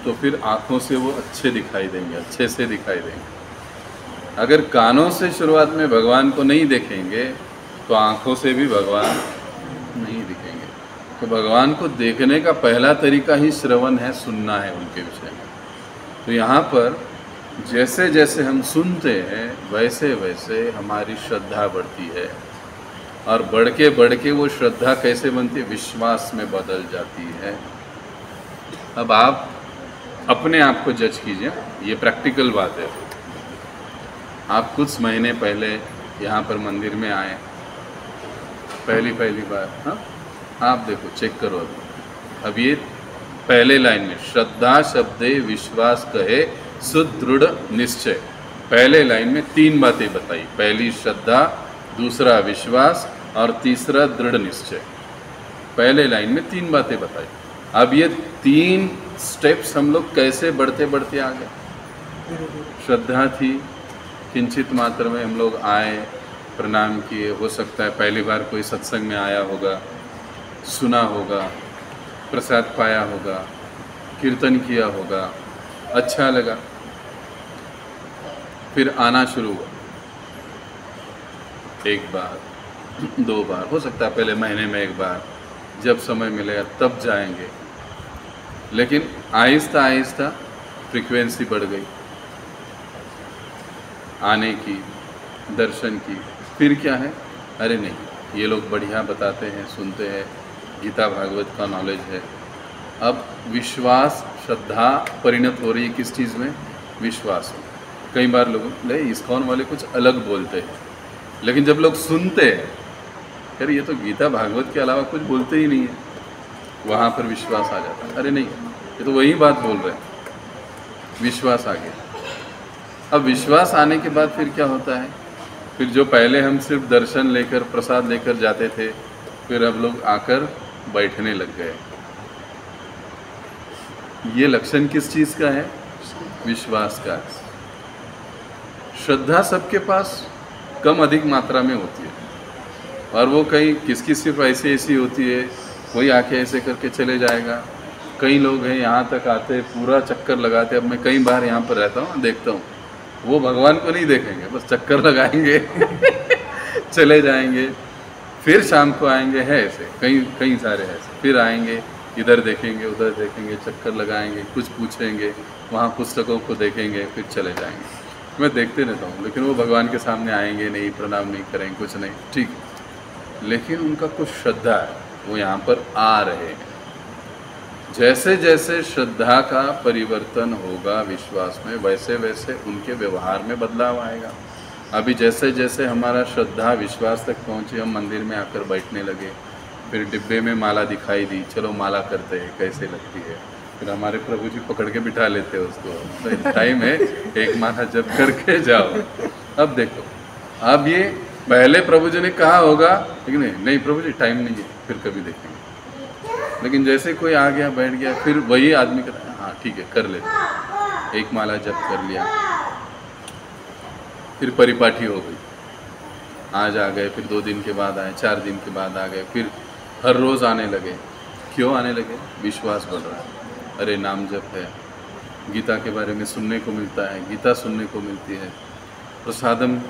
तो फिर आँखों से वो अच्छे दिखाई देंगे, अच्छे से दिखाई देंगे। अगर कानों से शुरुआत में भगवान को नहीं देखेंगे तो आँखों से भी भगवान नहीं दिखेंगे। तो भगवान को देखने का पहला तरीका ही श्रवण है, सुनना है उनके विषय में। तो यहाँ पर जैसे जैसे हम सुनते हैं वैसे वैसे हमारी श्रद्धा बढ़ती है, और बढ़ के वो श्रद्धा कैसे बनती है? विश्वास में बदल जाती है। अब आप अपने आप को जज कीजिए, ये प्रैक्टिकल बात है। आप कुछ महीने पहले यहाँ पर मंदिर में आए, पहली बार, हाँ, आप देखो, चेक करो। अब ये पहले लाइन में श्रद्धा शब्दे विश्वास कहे सुदृढ़ निश्चय, पहले लाइन में 3 बातें बताई। पहली श्रद्धा, दूसरा विश्वास और तीसरा दृढ़ निश्चय। पहले लाइन में 3 बातें बताई। अब ये 3 स्टेप्स हम लोग कैसे बढ़ते बढ़ते आ गए। श्रद्धा थी, किंचित मात्रा में हम लोग आए, प्रणाम किए, हो सकता है पहली बार कोई सत्संग में आया होगा, सुना होगा, प्रसाद पाया होगा, कीर्तन किया होगा, अच्छा लगा, फिर आना शुरू हुआ। 1 बार, 2 बार, हो सकता है पहले महीने में 1 बार, जब समय मिलेगा तब जाएंगे। लेकिन आहिस्ता आहिस्ता फ्रीक्वेंसी बढ़ गई, आने की, दर्शन की। फिर क्या है, अरे नहीं ये लोग बढ़िया बताते हैं, सुनते हैं, गीता भागवत का नॉलेज है। अब विश्वास श्रद्धा परिणत हो रही है किस चीज़ में, विश्वास में। कई बार लोग इस्कॉन वाले कुछ अलग बोलते हैं, लेकिन जब लोग सुनते हैं यार ये तो गीता भागवत के अलावा कुछ बोलते ही नहीं है, वहाँ पर विश्वास आ जाता है। अरे नहीं ये तो वही बात बोल रहे हैं, विश्वास आ गया। अब विश्वास आने के बाद फिर क्या होता है, फिर जो पहले हम सिर्फ दर्शन लेकर प्रसाद लेकर जाते थे, फिर अब लोग आकर बैठने लग गए। ये लक्षण किस चीज़ का है, विश्वास का। श्रद्धा सबके पास कम अधिक मात्रा में होती है, और वो कई किसकी सिर्फ ऐसी होती है, कोई आके ऐसे करके चले जाएगा। कई लोग हैं यहाँ तक आते पूरा चक्कर लगाते। अब मैं कई बार यहाँ पर रहता हूँ, देखता हूँ वो भगवान को नहीं देखेंगे, बस चक्कर लगाएंगे चले जाएंगे, फिर शाम को आएंगे। है ऐसे कई सारे ऐसे, फिर आएंगे, इधर देखेंगे उधर देखेंगे, चक्कर लगाएंगे, कुछ पूछेंगे, वहाँ पुस्तकों को देखेंगे, फिर चले जाएंगे। मैं देखते रहता हूँ, लेकिन वो भगवान के सामने आएंगे नहीं, प्रणाम नहीं करेंगे, कुछ नहीं, ठीक है। लेकिन उनका कुछ श्रद्धा है, वो यहाँ पर आ रहे हैं। जैसे जैसे श्रद्धा का परिवर्तन होगा विश्वास में, वैसे वैसे उनके व्यवहार में बदलाव आएगा। अभी जैसे जैसे हमारा श्रद्धा विश्वास तक पहुँची, हम मंदिर में आकर बैठने लगे, फिर डिब्बे में माला दिखाई दी, चलो माला करते हैं, कैसे लगती है, फिर हमारे प्रभु जी पकड़ के बिठा लेते हैं उसको, तो टाइम है एक माला जप करके जाओ। अब देखो, अब ये पहले प्रभु जी ने कहा होगा, लेकिन नहीं प्रभु जी टाइम नहीं है, फिर कभी देखेंगे। लेकिन जैसे कोई आ गया बैठ गया, फिर वही आदमी कहता है हाँ ठीक है कर लेते, एक माला जप कर लिया, फिर परिपाठी हो गई, आज आ गए, फिर 2 दिन के बाद आए, 4 दिन के बाद आ गए, फिर हर रोज़ आने लगे। क्यों आने लगे, विश्वास बढ़ रहा है। अरे नाम जप है, गीता के बारे में सुनने को मिलता है, गीता सुनने को मिलती है, प्रसादम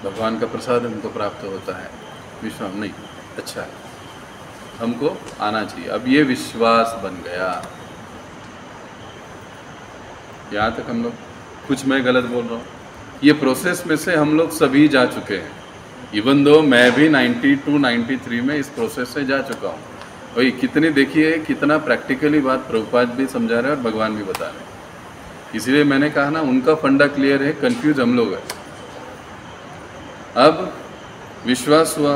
भगवान का प्रसाद हमको प्राप्त होता है, विश्वास नहीं अच्छा है, हमको आना चाहिए। अब ये विश्वास बन गया। यहाँ तक हम लोग, कुछ मैं गलत बोल रहा हूँ, ये प्रोसेस में से हम लोग सभी जा चुके हैं। इवन दो मैं भी 92 93 में इस प्रोसेस से जा चुका हूँ। वही कितनी देखिए कितना प्रैक्टिकली बात प्रभुपाद भी समझा रहे हैं और भगवान भी बता रहे हैं। इसीलिए मैंने कहा ना, उनका फंडा क्लियर है, कंफ्यूज हम लोग हैं। अब विश्वास हुआ,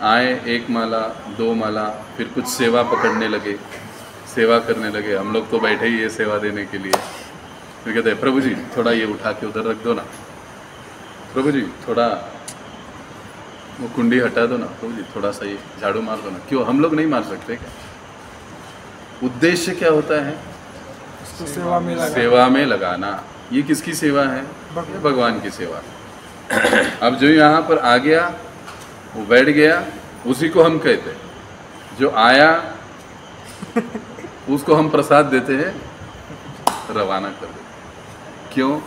आए, 1 माला 2 माला, फिर कुछ सेवा पकड़ने लगे, सेवा करने लगे। हम लोग तो बैठे ही है सेवा देने के लिए। फिर कहते हैं प्रभु जी थोड़ा ये उठा के उधर रख दो ना, प्रभु जी थोड़ा वो कुंडी हटा दो ना, प्रभु जी थोड़ा सा ये झाड़ू मार दो ना। क्यों हम लोग नहीं मार सकते क्या? उद्देश्य क्या होता है? सेवा में लगाना। ये किसकी सेवा है? भगवान की सेवा। अब जो यहाँ पर आ गया वो बैठ गया, उसी को हम कहते हैं। जो आया उसको हम प्रसाद देते हैं, रवाना कर देते। क्यों?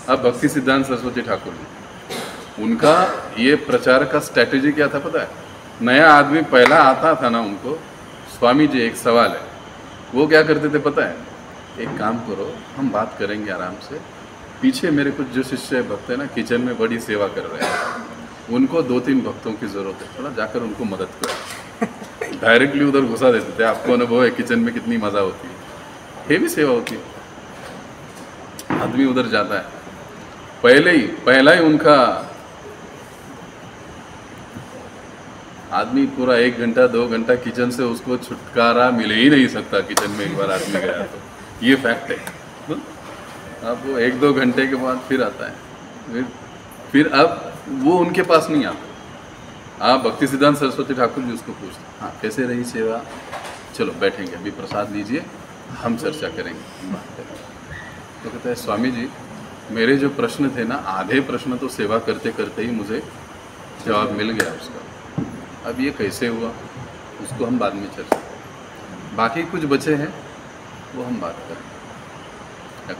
अब भक्ति सिद्धांत सरस्वती ठाकुर जी, उनका ये प्रचार का स्ट्रैटेजी क्या था पता है? नया आदमी पहला आता था ना, उनको स्वामी जी एक सवाल है, वो क्या करते थे पता है? एक काम करो, हम बात करेंगे आराम से, पीछे मेरे कुछ जो शिष्य भक्त है ना किचन में बड़ी सेवा कर रहे हैं, उनको 2-3 भक्तों की ज़रूरत है, थोड़ा जाकर उनको मदद करो। डायरेक्टली उधर घुसा देते थे। आपको अनुभव है किचन में कितनी मज़ा होती है, ये भी सेवा होती है। आदमी उधर जाता है, पहला ही उनका आदमी पूरा 1 घंटा 2 घंटा किचन से उसको छुटकारा मिल ही नहीं सकता। किचन में एक बार आदमी गया तो ये फैक्ट है। अब वो 1-2 घंटे के बाद फिर आता है, फिर अब वो उनके पास नहीं आता। आप भक्ति सिद्धांत सरस्वती ठाकुर जी उसको पूछते, हाँ कैसे रही सेवा, चलो बैठेंगे, अभी प्रसाद लीजिए, हम चर्चा करेंगे, बात करेंगे। तो कहता है स्वामी जी मेरे जो प्रश्न थे ना, आधे प्रश्न तो सेवा करते करते ही मुझे जवाब मिल गया उसका। अब ये कैसे हुआ उसको हम बाद में चर्चा करें, बाकी कुछ बचे हैं वो हम बात करें।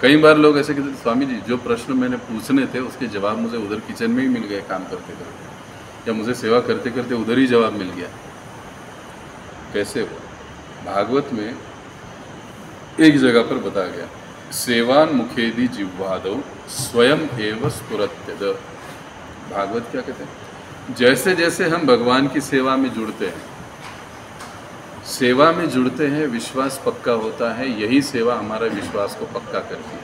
कई बार लोग ऐसे कहते स्वामी जी जो प्रश्न मैंने पूछने थे उसके जवाब मुझे उधर किचन में ही मिल गए काम करते करते, या मुझे सेवा करते करते उधर ही जवाब मिल गया। कैसे हुआ? भागवत में एक जगह पर बताया गया, सेवान मुखेदि जिह्वादौ स्वयं एव स्फुरत्यद। भागवत क्या कहते हैं? जैसे जैसे हम भगवान की सेवा में जुड़ते हैं, सेवा में जुड़ते हैं, विश्वास पक्का होता है। यही सेवा हमारा विश्वास को पक्का करती है।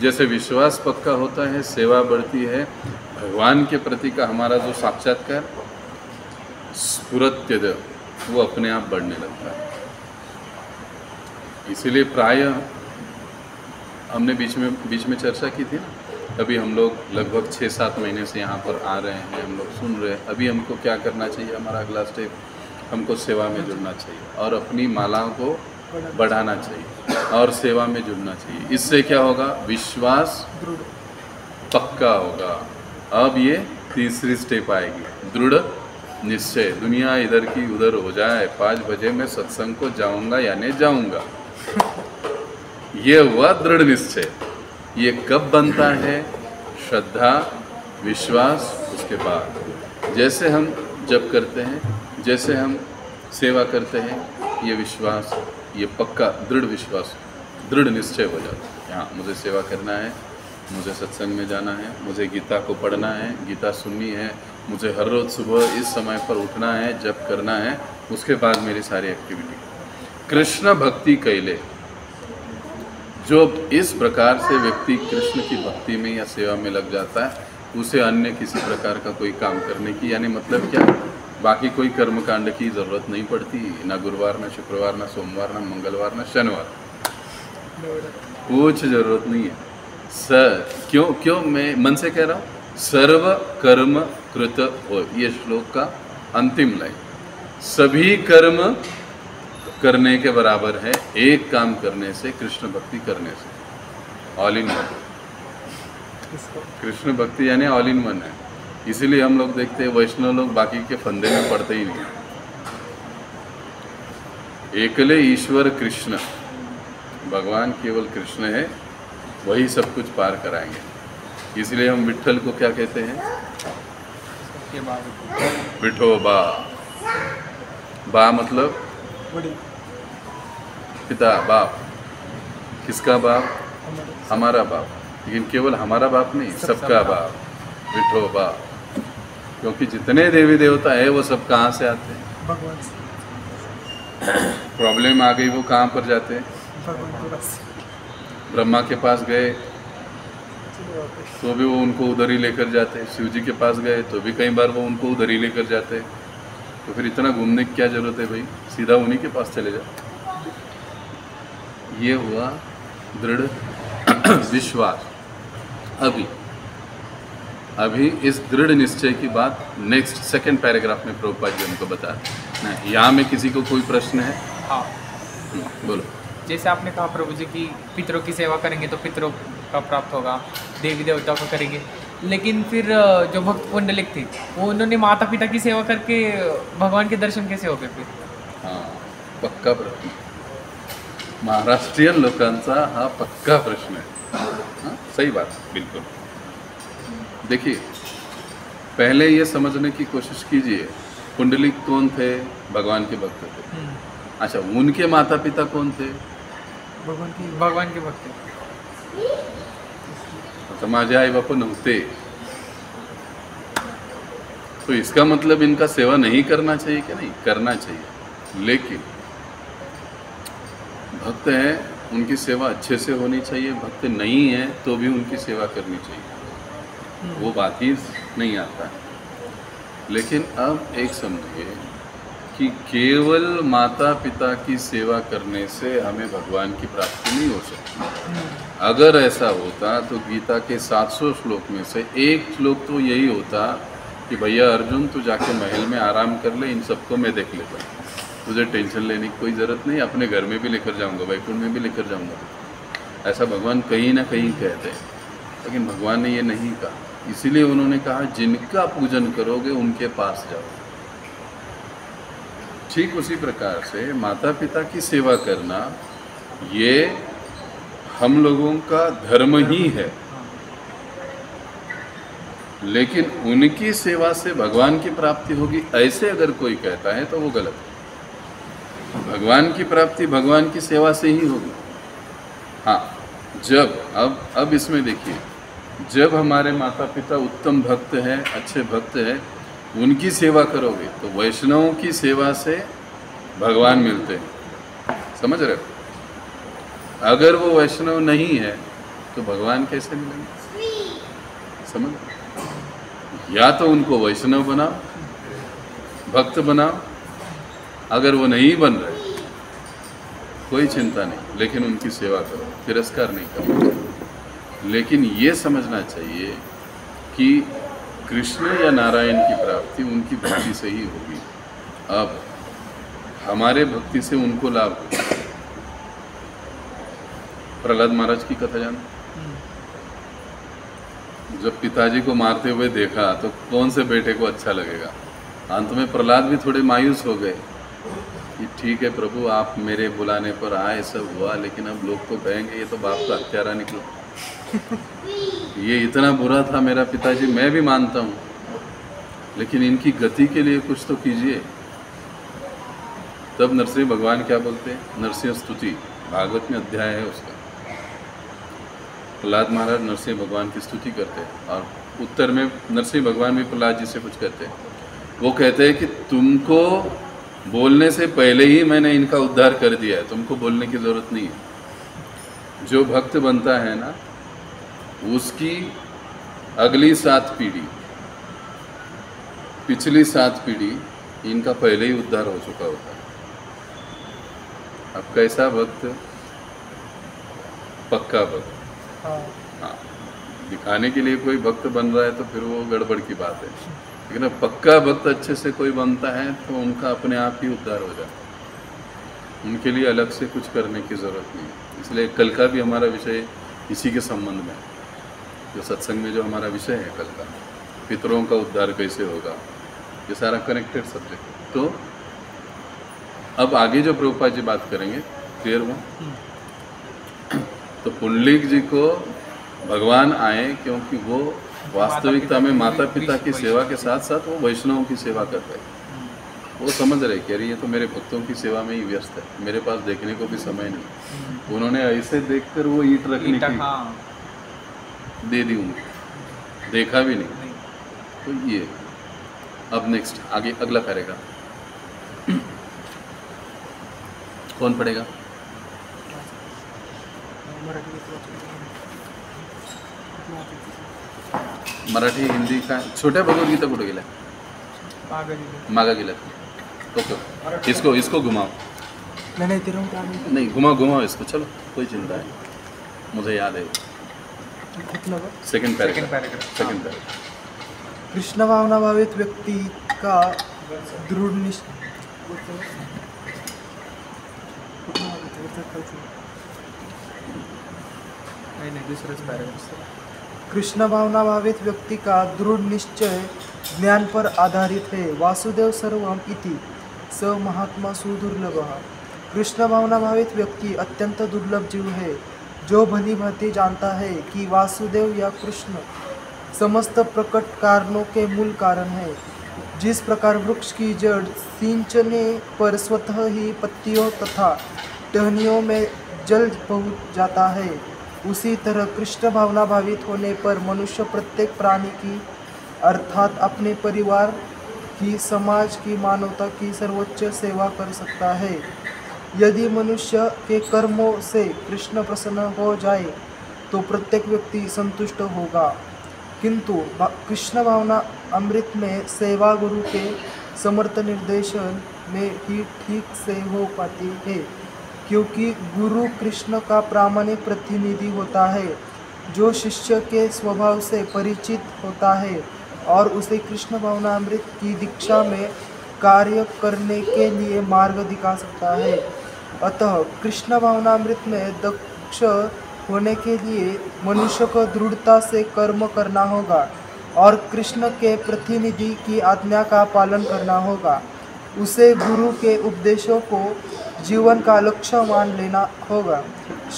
जैसे विश्वास पक्का होता है, सेवा बढ़ती है, भगवान के प्रति का हमारा जो साक्षात्कार स्फुरत्यद वो अपने आप बढ़ने लगता है। इसीलिए प्रायः हमने बीच में चर्चा की थी ना, अभी हम लोग लगभग 6-7 महीने से यहाँ पर आ रहे हैं, हम लोग सुन रहे हैं। अभी हमको क्या करना चाहिए? हमारा अगला स्टेप, हमको सेवा में जुड़ना चाहिए और अपनी मालाओं को बढ़ाना चाहिए और सेवा में जुड़ना चाहिए। इससे क्या होगा? विश्वास पक्का होगा। अब ये तीसरी स्टेप आएगी, दृढ़ निश्चय। दुनिया इधर की उधर हो जाए, 5 बजे मैं सत्संग को जाऊंगा या नहीं जाऊंगा, ये हुआ दृढ़ निश्चय। ये कब बनता है? श्रद्धा, विश्वास, उसके बाद जैसे हम जप करते हैं, जैसे हम सेवा करते हैं, ये विश्वास, ये पक्का दृढ़ विश्वास, दृढ़ निश्चय हो जाता है। यहाँ मुझे सेवा करना है, मुझे सत्संग में जाना है, मुझे गीता को पढ़ना है, गीता सुननी है, मुझे हर रोज़ सुबह इस समय पर उठना है, जप करना है, उसके बाद मेरी सारी एक्टिविटी। कृष्ण भक्ति कैले, जो इस प्रकार से व्यक्ति कृष्ण की भक्ति में या सेवा में लग जाता है, उसे अन्य किसी प्रकार का कोई काम करने की, यानी मतलब क्या, बाकी कोई कर्मकांड की ज़रूरत नहीं पड़ती। ना गुरुवार, ना शुक्रवार, ना सोमवार, ना मंगलवार, ना शनिवार, कुछ ज़रूरत नहीं है। क्यों मैं मन से कह रहा हूँ? सर्व कर्म कृत हो, ये श्लोक का अंतिम लाइन। सभी कर्म करने के बराबर है, एक काम करने से, कृष्ण भक्ति करने से। ऑल इन वन, कृष्ण भक्ति यानी ऑल इन वन है। इसीलिए हम लोग देखते हैं वैष्णव लोग बाकी के फंदे में पड़ते ही नहीं। एकले ईश्वर कृष्ण, भगवान केवल कृष्ण है, वही सब कुछ पार कराएंगे। इसलिए हम विट्ठल को क्या कहते हैं? विठोबा। बा मतलब पिता, बाप। किसका बाप? हमारा बाप। लेकिन केवल हमारा बाप नहीं, सबका बाप, विठोबा। क्योंकि जितने देवी देवता है वो सब कहाँ से आते हैं? भगवान से। प्रॉब्लम आ गई, वो कहाँ पर जाते हैं? भगवान के पास। ब्रह्मा के पास गए तो भी वो उनको उधर ही लेकर जाते हैं, शिव जी के पास गए तो भी कई बार वो उनको उधर ही लेकर जाते हैं। तो फिर इतना घूमने की क्या जरूरत है भाई? सीधा उन्हीं के पास चले जाओ। ये हुआ दृढ़ विश्वास। अभी इस दृढ़ निश्चय की बात नेक्स्ट सेकंड पैराग्राफ में प्रभुपाद जी हमको बता रहे हैं। यहाँ में किसी को कोई प्रश्न है? हाँ, बोलो। जैसे आपने कहा प्रभु जी की पितरों की सेवा करेंगे तो पितरों का प्राप्त होगा, देवी देवताओं को करेंगे, लेकिन फिर जो भक्त पुंडलिक थे वो उन्होंने माता पिता की सेवा करके भगवान के दर्शन कैसे हो गए फिर? हाँ, पक्का प्रश्न, महाराष्ट्रीयन लोकांचा हा पक्का प्रश्न है। हाँ, सही बात, बिल्कुल। देखिए, पहले ये समझने की कोशिश कीजिए, पुंडलिक कौन थे? भगवान के भक्त थे। अच्छा, उनके माता पिता कौन थे? भगवान के भक्त। आता माझे आई बाप नव्हते, तो इसका मतलब इनका सेवा नहीं करना चाहिए क्या? नहीं, करना चाहिए, लेकिन भक्त हैं उनकी सेवा अच्छे से होनी चाहिए, भक्त नहीं है तो भी उनकी सेवा करनी चाहिए, वो बात ही नहीं आता। लेकिन अब एक समझिए कि केवल माता पिता की सेवा करने से हमें भगवान की प्राप्ति नहीं हो सकती। अगर ऐसा होता तो गीता के 700 श्लोक में से एक श्लोक तो यही होता कि भैया अर्जुन, तू जाके महल में आराम कर ले, इन सबको मैं देख लेता, तुझे टेंशन लेने की कोई ज़रूरत नहीं, अपने घर में भी लेकर जाऊंगा, वैकुंठ में भी लेकर जाऊंगा। ऐसा भगवान कहीं ना कहीं कहते हैं, लेकिन भगवान ने ये नहीं कहा। इसीलिए उन्होंने कहा जिनका पूजन करोगे उनके पास जाओ। ठीक उसी प्रकार से माता पिता की सेवा करना ये हम लोगों का धर्म ही है, लेकिन उनकी सेवा से भगवान की प्राप्ति होगी ऐसे अगर कोई कहता है तो वो गलत है। भगवान की प्राप्ति भगवान की सेवा से ही होगी। हाँ, जब अब इसमें देखिए, जब हमारे माता पिता उत्तम भक्त हैं, अच्छे भक्त हैं, उनकी सेवा करोगे तो वैष्णवों की सेवा से भगवान मिलते हैं। समझ रहे हो? अगर वो वैष्णव नहीं है तो भगवान कैसे मिलेंगे? समझ रहे हो? या तो उनको वैष्णव बनाओ, भक्त बनाओ। अगर वो नहीं बन रहे कोई चिंता नहीं, लेकिन उनकी सेवा करो, तिरस्कार नहीं करो। लेकिन ये समझना चाहिए कि कृष्ण या नारायण की प्राप्ति उनकी भक्ति से ही होगी। अब हमारे भक्ति से उनको लाभ होगा। प्रहलाद महाराज की कथा जानते? जब पिताजी को मारते हुए देखा तो कौन से बेटे को अच्छा लगेगा? अंत में प्रहलाद भी थोड़े मायूस हो गए कि ठीक है प्रभु, आप मेरे बुलाने पर आए, सब हुआ, लेकिन अब लोग तो कहेंगे ये तो बाप का हत्यारा निकला। ये इतना बुरा था मेरा पिताजी, मैं भी मानता हूँ, लेकिन इनकी गति के लिए कुछ तो कीजिए। तब नरसिंह भगवान क्या बोलते हैं? नरसिंह स्तुति भागवत में अध्याय है उसका। प्रहलाद महाराज नरसिंह भगवान की स्तुति करते हैं और उत्तर में नरसिंह भगवान भी प्रहलाद जी से कुछ कहते हैं। वो कहते हैं कि तुमको बोलने से पहले ही मैंने इनका उद्धार कर दिया है, तुमको बोलने की ज़रूरत नहीं है। जो भक्त बनता है ना, उसकी अगली 7 पीढ़ी, पिछली 7 पीढ़ी इनका पहले ही उद्धार हो चुका होता है। अब कैसा भक्त? पक्का भक्त। हाँ, दिखाने के लिए कोई भक्त बन रहा है तो फिर वो गड़बड़ की बात है, लेकिन अब पक्का भक्त अच्छे से कोई बनता है तो उनका अपने आप ही उद्धार हो जाता है। उनके लिए अलग से कुछ करने की ज़रूरत नहीं है। इसलिए कल का भी हमारा विषय इसी के संबंध में, जो सत्संग में जो हमारा विषय है कल का, पितरों का उद्धार कैसे होगा, ये सारा कनेक्टेड सब्जेक्ट। तो अब आगे जो प्रभुपाद जी बात करेंगे, क्लियर हुआ? तो पुंडलीक जी को भगवान आए क्योंकि वो वास्तविकता में माता पिता की सेवा के साथ साथ वो वैष्णवों की सेवा कर रहे हैं। वो समझ रहे कि अरे ये तो मेरे भक्तों की सेवा में ही व्यस्त है, मेरे पास देखने को भी समय नहीं। उन्होंने ऐसे देखकर वो ईंट रखने की दे दी, उनको देखा भी नहीं। तो ये अब नेक्स्ट आगे अगला पैराग्राफ कौन पढ़ेगा? मराठी हिंदी का छोट्या भगवद्गीता कुठे गेला? मागा गेला। ओके, इसको घुमाओ। नहीं, घुमाओ इसको, चलो कोई चिंता है, मुझे याद है। Second paragraph. कृष्ण भावना भावित व्यक्ति का दृढ़ कृष्ण भावना भावित व्यक्ति का दृढ़ निश्चय ज्ञान पर आधारित है। वासुदेव सर्वम इति स महात्मा सुदुर्लभ। कृष्ण भावना भावित व्यक्ति अत्यंत दुर्लभ जीव है, जो भली भांति जानता है कि वासुदेव या कृष्ण समस्त प्रकट कारणों के मूल कारण है। जिस प्रकार वृक्ष की जड़ सिंचने पर स्वतः ही पत्तियों तथा टहनियों में जल पहुँच जाता है, उसी तरह कृष्ण भावना भावित होने पर मनुष्य प्रत्येक प्राणी की अर्थात अपने परिवार की, समाज की, मानवता की सर्वोच्च सेवा कर सकता है। यदि मनुष्य के कर्मों से कृष्ण प्रसन्न हो जाए तो प्रत्येक व्यक्ति संतुष्ट होगा, किंतु कृष्ण भावना अमृत में सेवा गुरु के समर्थ निर्देशन में ही ठीक से हो पाती है, क्योंकि गुरु कृष्ण का प्रामाणिक प्रतिनिधि होता है, जो शिष्य के स्वभाव से परिचित होता है और उसे कृष्ण भावनामृत की दीक्षा में कार्य करने के लिए मार्ग दिखा सकता है। अतः कृष्ण भावनामृत में दक्ष होने के लिए मनुष्य को दृढ़ता से कर्म करना होगा और कृष्ण के प्रतिनिधि की आज्ञा का पालन करना होगा। उसे गुरु के उपदेशों को जीवन का लक्ष्य मान लेना होगा।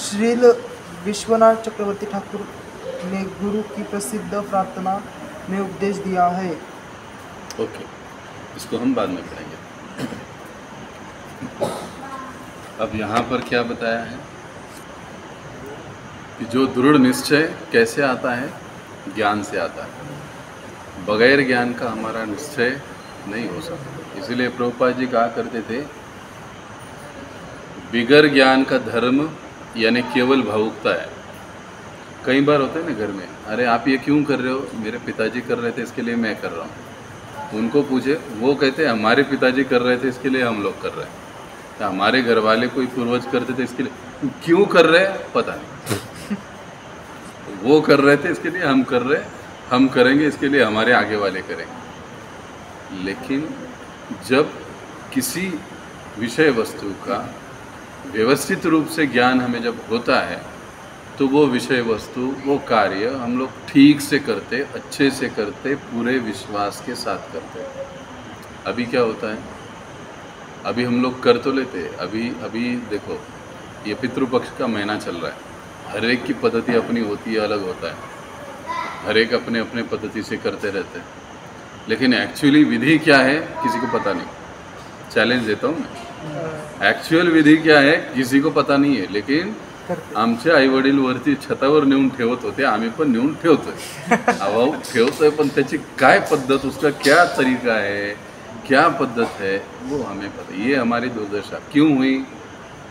श्रील विश्वनाथ चक्रवर्ती ठाकुर ने गुरु की प्रसिद्ध प्रार्थना में उपदेश दिया है। ओके, इसको हम बाद में पढ़ेंगे। अब यहाँ पर क्या बताया है? कि जो दृढ़ निश्चय कैसे आता है, ज्ञान से आता है। बगैर ज्ञान का हमारा निश्चय नहीं हो सकता। इसीलिए प्रभुपाद जी कहा करते थे, बिगर ज्ञान का धर्म यानी केवल भावुकता है। कई बार होता है ना घर में, अरे आप ये क्यों कर रहे हो, मेरे पिताजी कर रहे थे इसके लिए मैं कर रहा हूँ। उनको पूछे, वो कहते हैं हमारे पिताजी कर रहे थे इसके लिए हम लोग कर रहे हैं, या हमारे घर वाले कोई पूर्वज करते थे इसके लिए क्यों कर रहे हैं पता नहीं। वो कर रहे थे इसके लिए हम कर रहे हैं, हम करेंगे इसके लिए हमारे आगे वाले करेंगे। लेकिन जब किसी विषय वस्तु का व्यवस्थित रूप से ज्ञान हमें जब होता है, तो वो विषय वस्तु, वो कार्य हम लोग ठीक से करते, अच्छे से करते, पूरे विश्वास के साथ करते। अभी क्या होता है, अभी हम लोग कर तो लेते, अभी देखो ये पितृपक्ष का महीना चल रहा है, हर एक की पद्धति अपनी होती है, अलग होता है, हर एक अपने अपने पद्धति से करते रहते हैं। लेकिन एक्चुअली विधि क्या है किसी को पता नहीं। चैलेंज देता हूँ मैं, एक्चुअल विधी क्या आहे किसी को पता नाही आहे, लेकिन आमचे आई वडील वरती छतावर नेऊन ठेवत होते, आम्ही पण नेऊन ठेवतोय। अहो ठेवतोय, पण त्याची काय पद्धत, उसका क्या तरीका है, क्या पद्धत है, वो हमें पता। ये हमारी दुर्दशा क्यों हुई,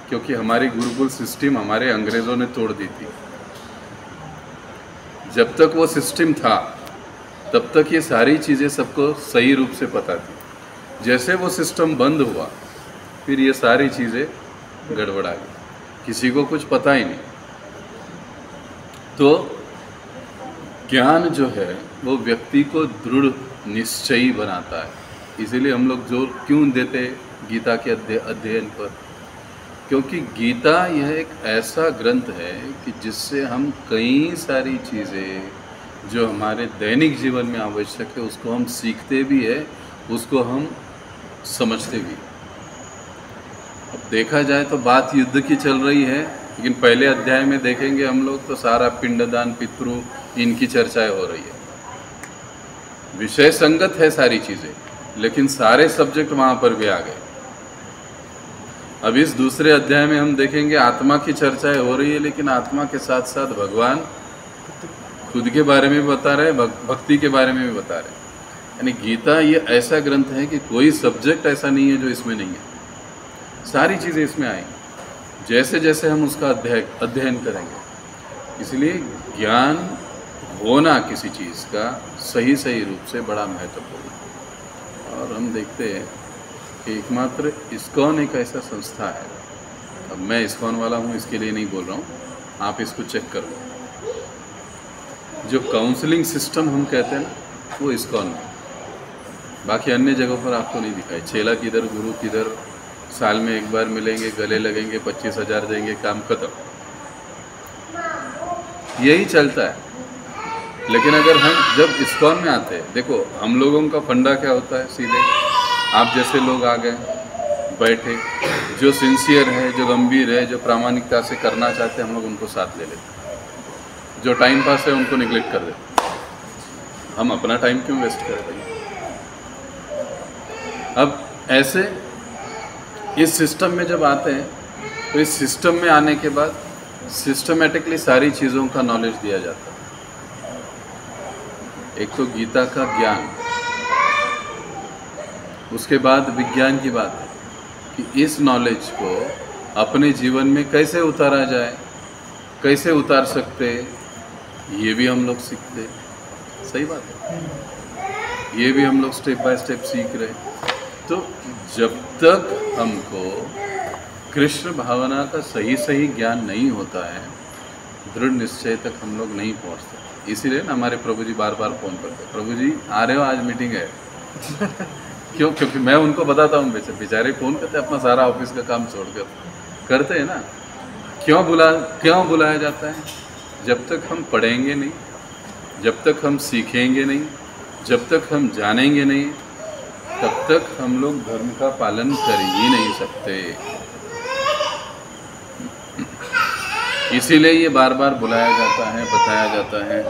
क्योंकि हमारी गुरुकुल सिस्टम हमारे अंग्रेज़ों ने तोड़ दी थी। जब तक वो सिस्टम था तब तक ये सारी चीज़ें सबको सही रूप से पता थी। जैसे वो सिस्टम बंद हुआ फिर ये सारी चीज़ें गड़बड़ा गई, किसी को कुछ पता ही नहीं। तो ज्ञान जो है वो व्यक्ति को दृढ़ निश्चयी बनाता है। इसीलिए हम लोग जोर क्यों देते गीता के अध्ययन पर, क्योंकि गीता यह एक ऐसा ग्रंथ है कि जिससे हम कई सारी चीज़ें जो हमारे दैनिक जीवन में आवश्यक है उसको हम सीखते भी है, उसको हम समझते भी। अब देखा जाए तो बात युद्ध की चल रही है, लेकिन पहले अध्याय में देखेंगे हम लोग तो सारा पिंडदान, पितृ, इनकी चर्चाएं हो रही है। विषय संगत है सारी चीज़ें, लेकिन सारे सब्जेक्ट वहाँ पर भी आ गए। अब इस दूसरे अध्याय में हम देखेंगे आत्मा की चर्चाएं हो रही है, लेकिन आत्मा के साथ साथ भगवान खुद के बारे में भी बता रहे, भक्ति के बारे में भी बता रहे। यानी गीता ये ऐसा ग्रंथ है कि कोई सब्जेक्ट ऐसा नहीं है जो इसमें नहीं है, सारी चीज़ें इसमें आएंगी जैसे जैसे हम उसका अध्ययन करेंगे। इसलिए ज्ञान होना किसी चीज़ का सही रूप से बड़ा महत्वपूर्ण है। और हम देखते हैं कि एकमात्र इस्कॉन एक ऐसा संस्था है, अब मैं इस्कॉन वाला हूँ इसके लिए नहीं बोल रहा हूँ, आप इसको चेक करो। जो काउंसलिंग सिस्टम हम कहते हैं ना वो इस्कॉन में, बाकी अन्य जगहों पर आपको नहीं दिखाई। चेला किधर, गुरु किधर, साल में एक बार मिलेंगे, गले लगेंगे, 25,000 देंगे, काम खत्म, यही चलता है। लेकिन अगर हम जब इस्कॉन में आते हैं, देखो हम लोगों का फंडा क्या होता है, सीधे आप जैसे लोग आ गए बैठे, जो सिंसियर है, जो गंभीर है, जो प्रामाणिकता से करना चाहते हैं, हम लोग उनको साथ ले लेते। जो टाइम पास है उनको निगलेक्ट कर देते। हम अपना टाइम क्यों वेस्ट कर रहे हैं। अब ऐसे इस सिस्टम में जब आते हैं तो इस सिस्टम में आने के बाद सिस्टमेटिकली सारी चीज़ों का नॉलेज दिया जाता है। एक तो गीता का ज्ञान, उसके बाद विज्ञान की बात है कि इस नॉलेज को अपने जीवन में कैसे उतारा जाए, कैसे उतार सकते, ये भी हम लोग सीखते। सही बात है, ये भी हम लोग स्टेप बाय स्टेप सीख रहे। तो जब तक हमको कृष्ण भावना का सही ज्ञान नहीं होता है, दृढ़ निश्चय तक हम लोग नहीं पहुंचते। इसीलिए ना हमारे प्रभु जी बार बार फ़ोन करते, प्रभु जी आ रहे हो, आज मीटिंग है। क्यों? क्योंकि मैं उनको बताता हूँ, बेचारे फ़ोन करते अपना सारा ऑफिस का काम छोड़कर करते हैं ना। क्यों बुलाया जाता है? जब तक हम पढ़ेंगे नहीं, जब तक हम सीखेंगे नहीं, जब तक हम जानेंगे नहीं, तब तक हम लोग धर्म का पालन कर ही नहीं सकते। इसीलिए ये बार बार बुलाया जाता है, बताया जाता है।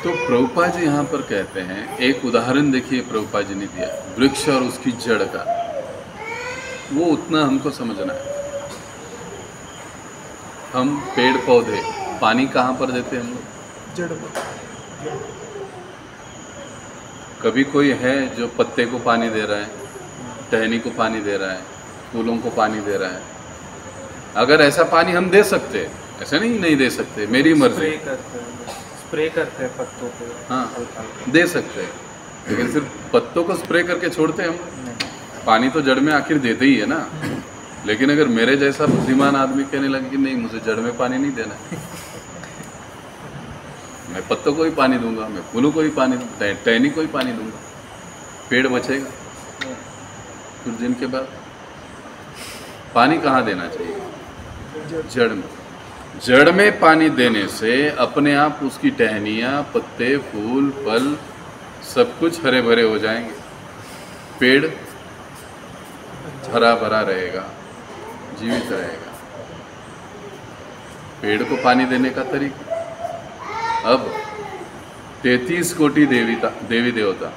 तो प्रभुपाद जी यहाँ पर कहते हैं, एक उदाहरण देखिए प्रभुपाद जी ने दिया, वृक्ष और उसकी जड़ का। वो उतना हमको समझना है। हम पेड़ पौधे पानी कहाँ पर देते हैं हम लोग? जड़ में। कभी कोई है जो पत्ते को पानी दे रहा है, टहनी को पानी दे रहा है, फूलों को पानी दे रहा है? अगर ऐसा पानी हम दे सकते हैं, ऐसा नहीं दे सकते, मेरी मर्जी, स्प्रे करते हैं पत्तों पे। हाँ दे सकते हैं, लेकिन सिर्फ पत्तों को स्प्रे करके छोड़ते हैं हम? पानी तो जड़ में आखिर देते ही है ना। लेकिन अगर मेरे जैसा बुद्धिमान आदमी कहने लगे कि नहीं मुझे जड़ में पानी नहीं देना, मैं पत्तों को ही पानी दूंगा, मैं फूलों को ही पानी दूंगा, टहनी को ही पानी दूंगा, पेड़ बचेगा। कुछ दिन के बाद पानी कहाँ देना चाहिए? जड़ में। जड़ में पानी देने से अपने आप उसकी टहनियाँ, पत्ते, फूल, फल सब कुछ हरे भरे हो जाएंगे, पेड़ हरा भरा रहेगा, जीवित रहेगा। पेड़ को पानी देने का तरीका। अब 33 कोटि देवी देवता,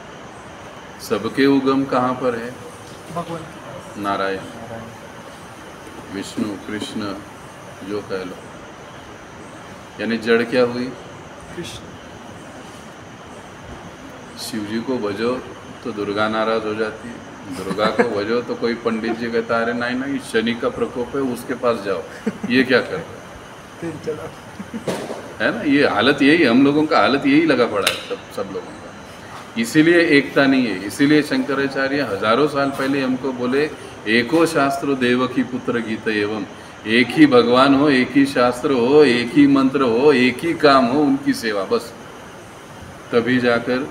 सबके उगम कहाँ पर है? भगवान नारायण, विष्णु, कृष्ण, जो कह लो। यानी जड़ क्या हुई? कृष्ण। शिव जी को भजो तो दुर्गा नाराज हो जाती है, दुर्गा को भजो तो कोई पंडित जी कहता है अरे नहीं शनि का प्रकोप है, उसके पास जाओ, ये क्या कर रहे है ना? ये हालत यही, हम लोगों का हालत यही लगा पड़ा है सब लोगों का। इसीलिए एकता नहीं है, इसीलिए शंकराचार्य हजारों साल पहले हमको बोले एको शास्त्र देवकी पुत्र गीत एवं, एक ही भगवान हो, एक ही शास्त्र हो, एक ही मंत्र हो, एक ही काम हो, उनकी सेवा, बस। तभी जाकर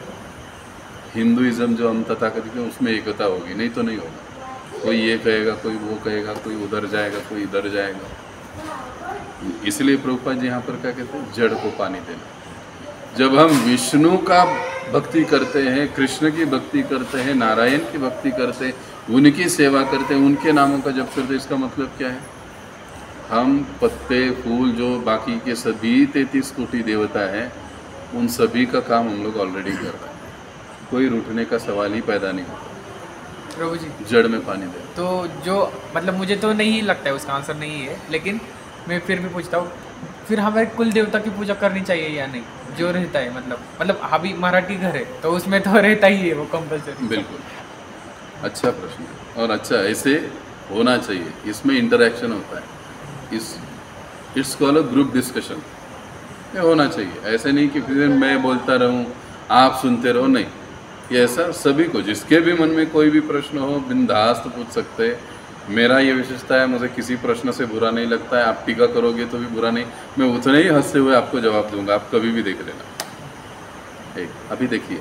हिंदुइज्म जो हम तथाकथित हैं उसमें एकता होगी, नहीं तो नहीं होगा। कोई ये कहेगा, कोई वो कहेगा, कोई उधर जाएगा, कोई इधर जाएगा। इसलिए प्रभुपाद जी यहाँ पर क्या कहते हैं? जड़ को पानी देना। जब हम विष्णु का भक्ति करते हैं, कृष्ण की भक्ति करते हैं, नारायण की भक्ति करते हैं, उनकी सेवा करते हैं, उनके नामों का जप करते हैं, इसका मतलब क्या है? हम पत्ते, फूल, जो बाकी के सभी 33 कोटि देवता हैं, उन सभी का काम हम लोग ऑलरेडी कर रहे हैं। कोई रूठने का सवाल ही पैदा नहीं होता। प्रभु जी, जड़ में पानी दे। तो जो मतलब मुझे तो नहीं लगता है, उसका आंसर नहीं है, लेकिन मैं फिर भी पूछता हूँ, फिर हमें कुल देवता की पूजा करनी चाहिए या नहीं? जो रहता है मतलब अभी मराठी घर है तो उसमें तो रहता ही है वो कंपल्सरी। बिल्कुल, अच्छा प्रश्न है, और अच्छा ऐसे होना चाहिए, इसमें इंटरेक्शन होता है, it's called a group discussion. ये होना चाहिए, ऐसे नहीं कि फिर मैं बोलता रहूं आप सुनते रहो, नहीं। ये ऐसा सभी को, जिसके भी मन में कोई भी प्रश्न हो बिंदास पूछ सकते हैं। मेरा ये विशेषता है, मुझे किसी प्रश्न से बुरा नहीं लगता है। आप टीका करोगे तो भी बुरा नहीं, मैं उतने ही हंसते हुए आपको जवाब दूंगा, आप कभी भी देख लेना। एक अभी देखिए,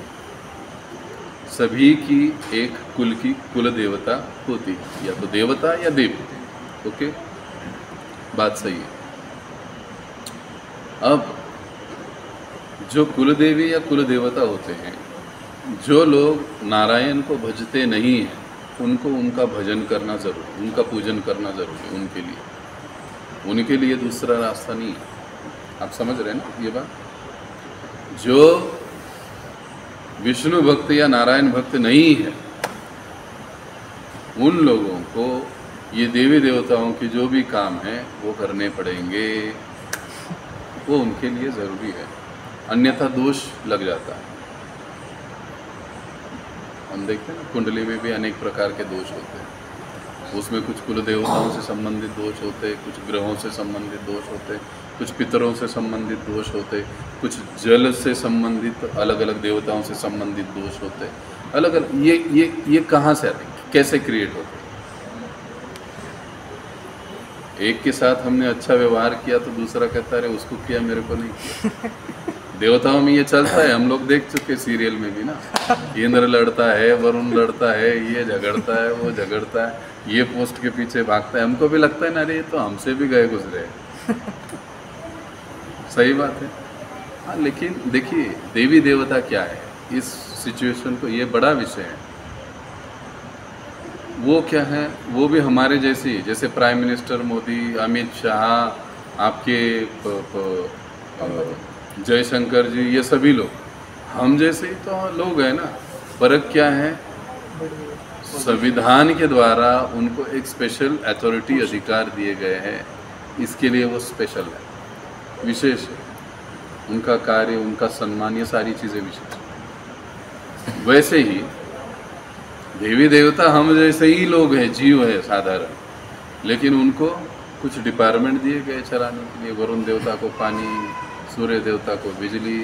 सभी की एक कुल देवता होती है, या तो देवता या देवी। ओके, बात सही है। अब जो कुल देवी या कुल देवता होते हैं, जो लोग नारायण को भजते नहीं हैं, उनको उनका भजन करना जरूरी, उनका पूजन करना जरूरी है उनके लिए दूसरा रास्ता नहीं है। आप समझ रहे हैं ना ये बात? जो विष्णु भक्त या नारायण भक्त नहीं है, उन लोगों को ये देवी देवताओं के जो भी काम है वो करने पड़ेंगे, वो उनके लिए ज़रूरी है, अन्यथा दोष लग जाता है। हम देखते हैं ना, कुंडली में भी अनेक प्रकार के दोष होते हैं, उसमें कुछ कुल देवताओं से संबंधित दोष होते हैं, कुछ ग्रहों से संबंधित दोष होते हैं, कुछ पितरों से संबंधित दोष होते हैं, कुछ जल से संबंधित अलग अलग देवताओं से संबंधित दोष होते हैं, अलग अलग। ये कहाँ से आते हैं, कैसे क्रिएट होते हैं? एक के साथ हमने अच्छा व्यवहार किया तो दूसरा कहता है उसको किया, मेरे को नहीं किया। देवताओं में ये चलता है, हम लोग देख चुके सीरियल में भी ना, इंद्र लड़ता है, वरुण लड़ता है, ये झगड़ता है, वो झगड़ता है, ये पोस्ट के पीछे भागता है। हमको भी लगता है ना, अरे ये तो हमसे भी गए गुजरे। सही बात है। हाँ, लेकिन देखिए देवी देवता क्या है इस सिचुएशन को, ये बड़ा विषय है। वो क्या है, वो भी हमारे जैसे, जैसे प्राइम मिनिस्टर मोदी, अमित शाह, आपके जयशंकर जी, ये सभी लोग हम जैसे ही तो लोग हैं ना। फर्क क्या है, संविधान के द्वारा उनको एक स्पेशल अथॉरिटी, अधिकार दिए गए हैं इसके लिए वो स्पेशल है, विशेष है। उनका कार्य, उनका सम्मान, ये सारी चीज़ें विशेष है। वैसे ही देवी देवता हम जैसे ही लोग हैं, जीव है साधारण, लेकिन उनको कुछ डिपार्टमेंट दिए गए चलाने के लिए। वरुण देवता को पानी, सूर्य देवता को बिजली,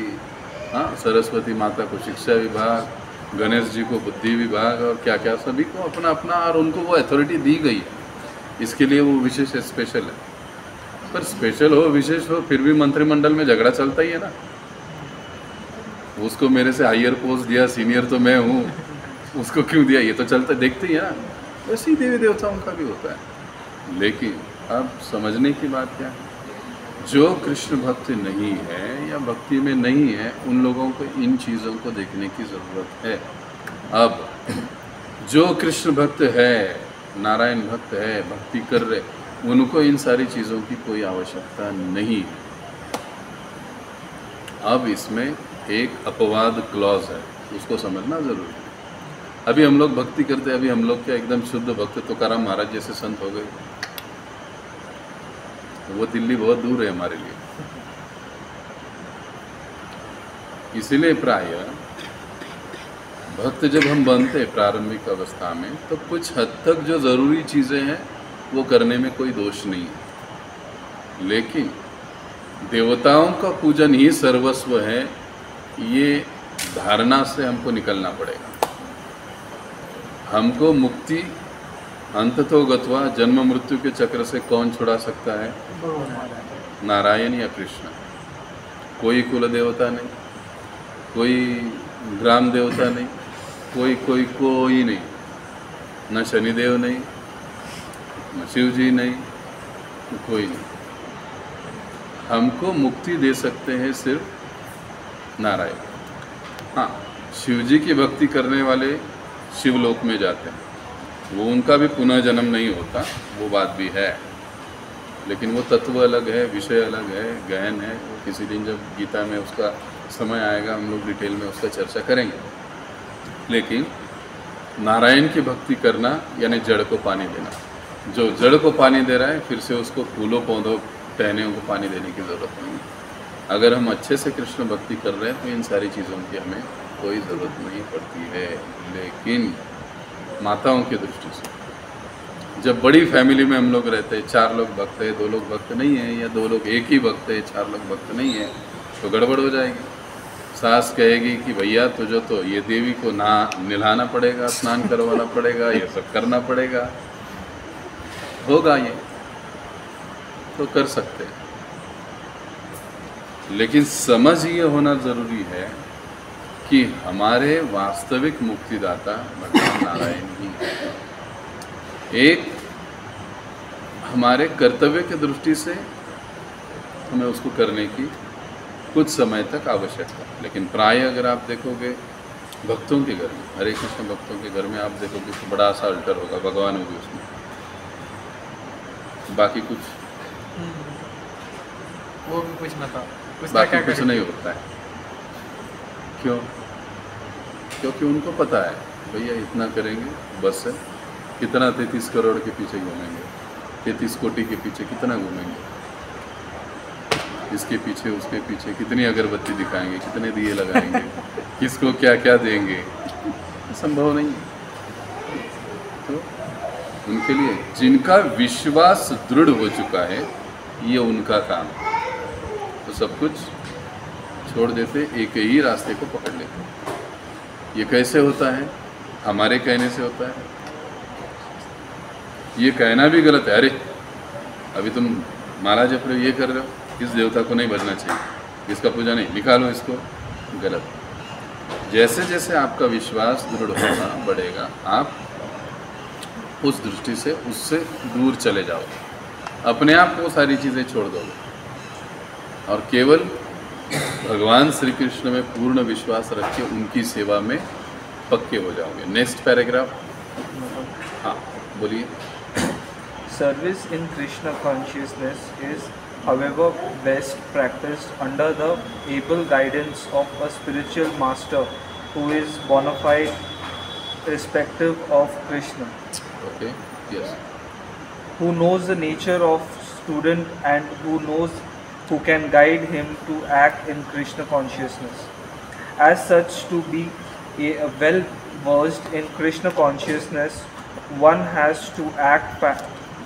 हाँ, सरस्वती माता को शिक्षा विभाग, गणेश जी को बुद्धि विभाग, और क्या क्या, सभी को अपना अपना, और उनको वो अथॉरिटी दी गई है। इसके लिए वो विशेष स्पेशल है। पर स्पेशल हो, विशेष हो, फिर भी मंत्रिमंडल में झगड़ा चलता ही है ना। उसको मेरे से हायर पोस्ट दिया, सीनियर तो मैं हूँ, उसको क्यों दिया, ये तो चलता, देखते ही है ना। वैसे ही देवी देवताओं का भी होता है। लेकिन अब समझने की बात क्या है, जो कृष्ण भक्त नहीं है या भक्ति में नहीं है, उन लोगों को इन चीज़ों को देखने की ज़रूरत है। अब जो कृष्ण भक्त है, नारायण भक्त है, भक्ति कर रहे, उनको इन सारी चीज़ों की कोई आवश्यकता नहीं है। अब इसमें एक अपवाद क्लॉज है, उसको समझना ज़रूरी है। अभी हम लोग भक्ति करते हैं, अभी हम लोग क्या एकदम शुद्ध भक्त तुकाराम महाराज जैसे संत हो गए? वो दिल्ली बहुत दूर है हमारे लिए। इसीलिए प्राय भक्त जब हम बनते हैं प्रारंभिक अवस्था में, तो कुछ हद तक जो ज़रूरी चीज़ें हैं वो करने में कोई दोष नहीं है। लेकिन देवताओं का पूजन ही सर्वस्व है, ये धारणा से हमको निकलना पड़ेगा। हमको मुक्ति अंततो गत्वा जन्म मृत्यु के चक्र से कौन छुड़ा सकता है? नारायण या कृष्ण। कोई कुल देवता नहीं, कोई ग्राम देवता नहीं, कोई नहीं, न शनिदेव नहीं, न शिव जी नहीं, कोई नहीं। हमको मुक्ति दे सकते हैं सिर्फ नारायण। हाँ, शिव जी की भक्ति करने वाले शिवलोक में जाते हैं, वो उनका भी पुनः जन्म नहीं होता, वो बात भी है। लेकिन वो तत्व अलग है, विषय अलग है, गहन है। किसी दिन जब गीता में उसका समय आएगा, हम लोग डिटेल में उसका चर्चा करेंगे। लेकिन नारायण की भक्ति करना यानी जड़ को पानी देना। जो जड़ को पानी दे रहा है, फिर से उसको फूलों पौधों टहनियों को पानी देने की ज़रूरत नहीं है। अगर हम अच्छे से कृष्ण भक्ति कर रहे हैं तो इन सारी चीज़ों की हमें कोई ज़रूरत नहीं पड़ती है। लेकिन माताओं की दृष्टि से, जब बड़ी फैमिली में हम लोग रहते हैं, 4 लोग भक्त है, 2 लोग भक्त नहीं है, या 2 लोग एक ही भक्त है, 4 लोग भक्त नहीं है, तो गड़बड़ हो जाएगी। सास कहेगी कि भैया तुझे तो ये देवी को नहलाना पड़ेगा, स्नान करवाना पड़ेगा, ये सब करना पड़ेगा। होगा ये तो कर सकते हैं, लेकिन समझ ये होना ज़रूरी है कि हमारे वास्तविक मुक्तिदाता भगवान नारायण ही है। एक हमारे कर्तव्य की दृष्टि से हमें उसको करने की कुछ समय तक आवश्यकता है। लेकिन प्राय अगर आप देखोगे भक्तों के घर में, हरे कृष्ण भक्तों के घर में आप देखोगे तो बड़ा सा अल्टर होगा, भगवान होगी उसमें, बाकी कुछ वो भी कुछ ना था, बाकी कुछ नहीं होता है। क्यों? क्योंकि उनको पता है भैया इतना करेंगे बस है। कितना 33 करोड़ के पीछे घूमेंगे, 33 कोटि के पीछे कितना घूमेंगे, इसके पीछे उसके पीछे कितनी अगरबत्ती दिखाएंगे, कितने दिए लगाएंगे, किसको क्या क्या देंगे, संभव नहीं है। तो उनके लिए जिनका विश्वास दृढ़ हो चुका है, ये उनका काम है। तो सब कुछ छोड़ देते, एक ही रास्ते को पकड़ लेते। ये कैसे होता है? हमारे कहने से होता है। ये कहना भी गलत है, अरे अभी तुम माला जप रहे हो, ये कर रहे हो, इस देवता को नहीं भजना चाहिए, इसका पूजा नहीं, निकालो इसको, गलत। जैसे जैसे आपका विश्वास दृढ़ होगा, बढ़ेगा, आप उस दृष्टि से उससे दूर चले जाओगे, अपने आप को सारी चीज़ें छोड़ दोगे और केवल भगवान श्री कृष्ण में पूर्ण विश्वास रख के उनकी सेवा में पक्के हो जाओगे। Next paragraph. हाँ बोलिए। Service in Krishna consciousness is, however, best practiced under the able guidance of a spiritual master who is bona fide, irrespective of Krishna. Okay. Yes. Who knows the nature of student and who can guide him to act in Krishna consciousness. As such, to be well versed in Krishna consciousness, one has to act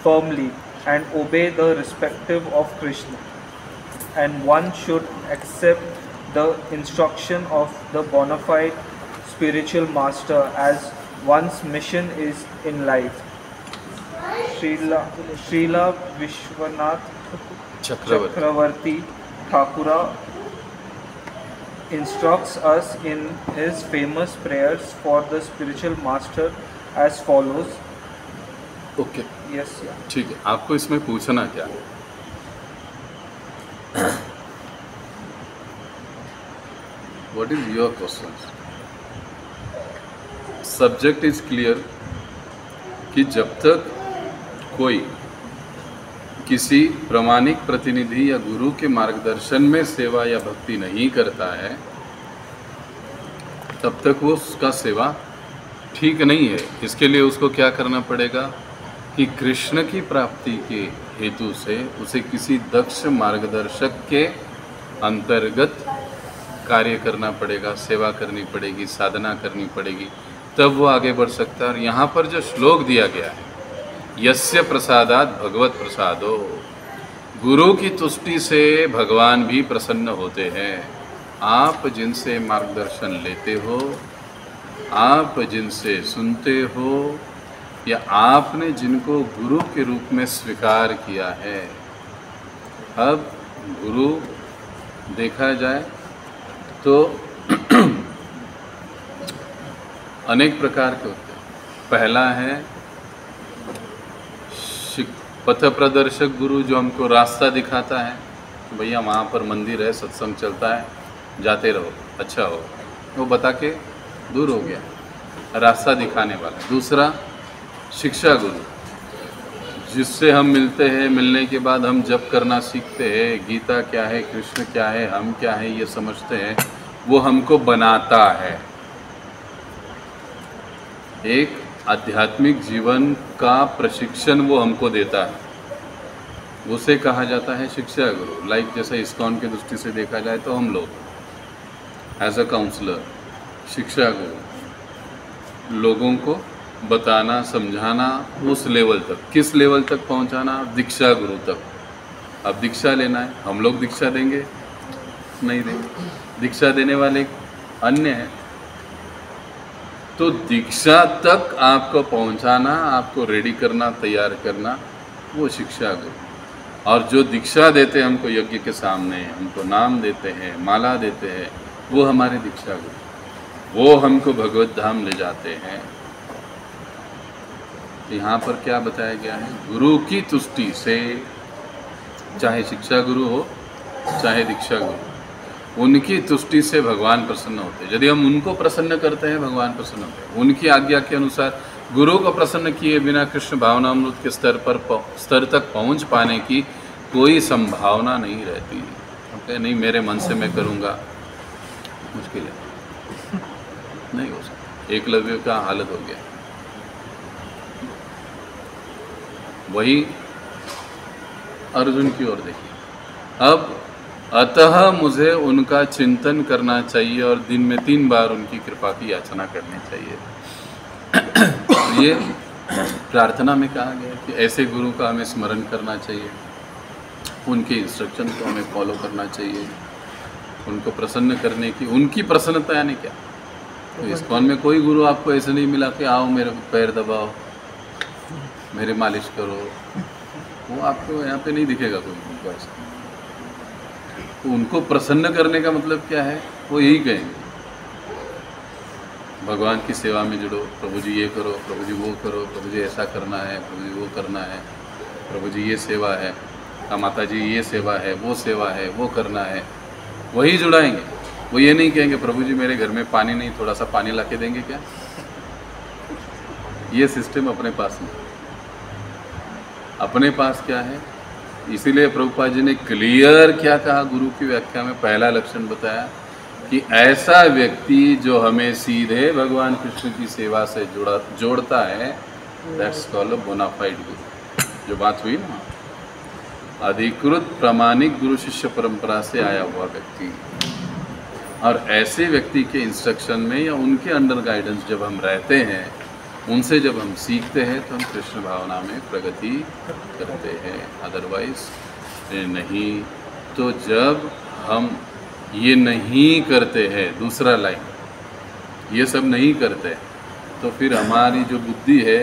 firmly and obey the respective of Krishna, and one should accept the instruction of the bona fide spiritual master as one's mission is in life. Srila Vishwanath Chakravarti Thakura instructs us in his famous prayers for the spiritual master as follows. Okay, Yes, yeah. ठीक है। आपको इसमें पूछना क्या? What is your questions? Subject is clear कि जब तक कोई किसी प्रामाणिक प्रतिनिधि या गुरु के मार्गदर्शन में सेवा या भक्ति नहीं करता है, तब तक वो उसका सेवा ठीक नहीं है। इसके लिए उसको क्या करना पड़ेगा कि कृष्ण की प्राप्ति के हेतु से उसे किसी दक्ष मार्गदर्शक के अंतर्गत कार्य करना पड़ेगा, सेवा करनी पड़ेगी, साधना करनी पड़ेगी, तब वो आगे बढ़ सकता है। और यहाँ पर जो श्लोक दिया गया है, यस्य प्रसादात भगवत प्रसादो, गुरु की तुष्टि से भगवान भी प्रसन्न होते हैं। आप जिनसे मार्गदर्शन लेते हो, आप जिनसे सुनते हो, या आपने जिनको गुरु के रूप में स्वीकार किया है। अब गुरु देखा जाए तो अनेक प्रकार के होते हैं। पहला है पथ प्रदर्शक गुरु, जो हमको रास्ता दिखाता है कि भैया वहाँ पर मंदिर है, सत्संग चलता है, जाते रहो, अच्छा हो, वो बता के दूर हो गया, रास्ता दिखाने वाला। दूसरा शिक्षा गुरु, जिससे हम मिलते हैं, मिलने के बाद हम जप करना सीखते हैं, गीता क्या है, कृष्ण क्या है, हम क्या है, ये समझते हैं, वो हमको बनाता है। एक आध्यात्मिक जीवन का प्रशिक्षण वो हमको देता है, उसे कहा जाता है शिक्षा गुरु। लाइक जैसे इस्कॉन की दृष्टि से देखा जाए तो हम लोग एज अ काउंसलर, शिक्षा गुरु, लोगों को बताना, समझाना, उस लेवल तक, किस लेवल तक पहुंचाना, दीक्षा गुरु तक। अब दीक्षा लेना है, हम लोग दीक्षा देंगे? नहीं देंगे, दीक्षा देने वाले अन्य हैं। तो दीक्षा तक आपको पहुंचाना, आपको रेडी करना, तैयार करना, वो शिक्षा गुरु। और जो दीक्षा देते हैं हमको यज्ञ के सामने, हमको नाम देते हैं, माला देते हैं, वो हमारे दीक्षा गुरु, वो हमको भगवत धाम ले जाते हैं। यहाँ पर क्या बताया गया है? गुरु की तुष्टि से, चाहे शिक्षा गुरु हो चाहे दीक्षा गुरु, उनकी तुष्टि से भगवान प्रसन्न होते हैं। यदि हम उनको प्रसन्न करते हैं, भगवान प्रसन्न होते हैं। उनकी आज्ञा के अनुसार गुरु को प्रसन्न किए बिना कृष्ण भावनामृत के स्तर तक पहुंच पाने की कोई संभावना नहीं रहती। ओके, नहीं मेरे मन से मैं करूँगा, मुश्किल है, नहीं हो सकता। एकलव्य का हालत हो गया। वही अर्जुन की ओर देखिए। अब अतः मुझे उनका चिंतन करना चाहिए और दिन में 3 बार उनकी कृपा की याचना करनी चाहिए। ये प्रार्थना में कहा गया कि ऐसे गुरु का हमें स्मरण करना चाहिए, उनके इंस्ट्रक्शन को हमें फॉलो करना चाहिए, उनको प्रसन्न करने की, उनकी प्रसन्नता यानी क्या? तो इस्कॉन में कोई गुरु आपको ऐसे नहीं मिला कि आओ मेरे पैर दबाओ, मेरे मालिश करो, वो आपको यहाँ पे नहीं दिखेगा कोई उनको ऐसा। तो उनको प्रसन्न करने का मतलब क्या है? वो यही कहेंगे, भगवान की सेवा में जुड़ो, प्रभु जी ये करो, प्रभु जी वो करो, प्रभु जी ऐसा करना है, प्रभु जी वो करना है, प्रभु जी ये सेवा है, माता जी ये सेवा है, वो सेवा है, वो करना है, वही जुड़ाएंगे। वो ये नहीं कहेंगे प्रभु जी मेरे घर में पानी नहीं, थोड़ा सा पानी ला के देंगे क्या? ये सिस्टम अपने पास नहीं। अपने पास क्या है? इसीलिए प्रभुपाद जी ने क्लियर क्या कहा गुरु की व्याख्या में? पहला लक्षण बताया कि ऐसा व्यक्ति जो हमें सीधे भगवान कृष्ण की सेवा से जोड़ता है, दैट्स कॉल्ड अ बोनाफाइड गुरु। जो बात हुई ना, अधिकृत प्रामाणिक गुरु शिष्य परंपरा से आया हुआ व्यक्ति, और ऐसे व्यक्ति के इंस्ट्रक्शन में या उनके अंडर गाइडेंस जब हम रहते हैं, उनसे जब हम सीखते हैं, तो हम कृष्ण भावना में प्रगति करते हैं। अदरवाइज नहीं। तो जब हम ये नहीं करते हैं, दूसरा लाइन, ये सब नहीं करते, तो फिर हमारी जो बुद्धि है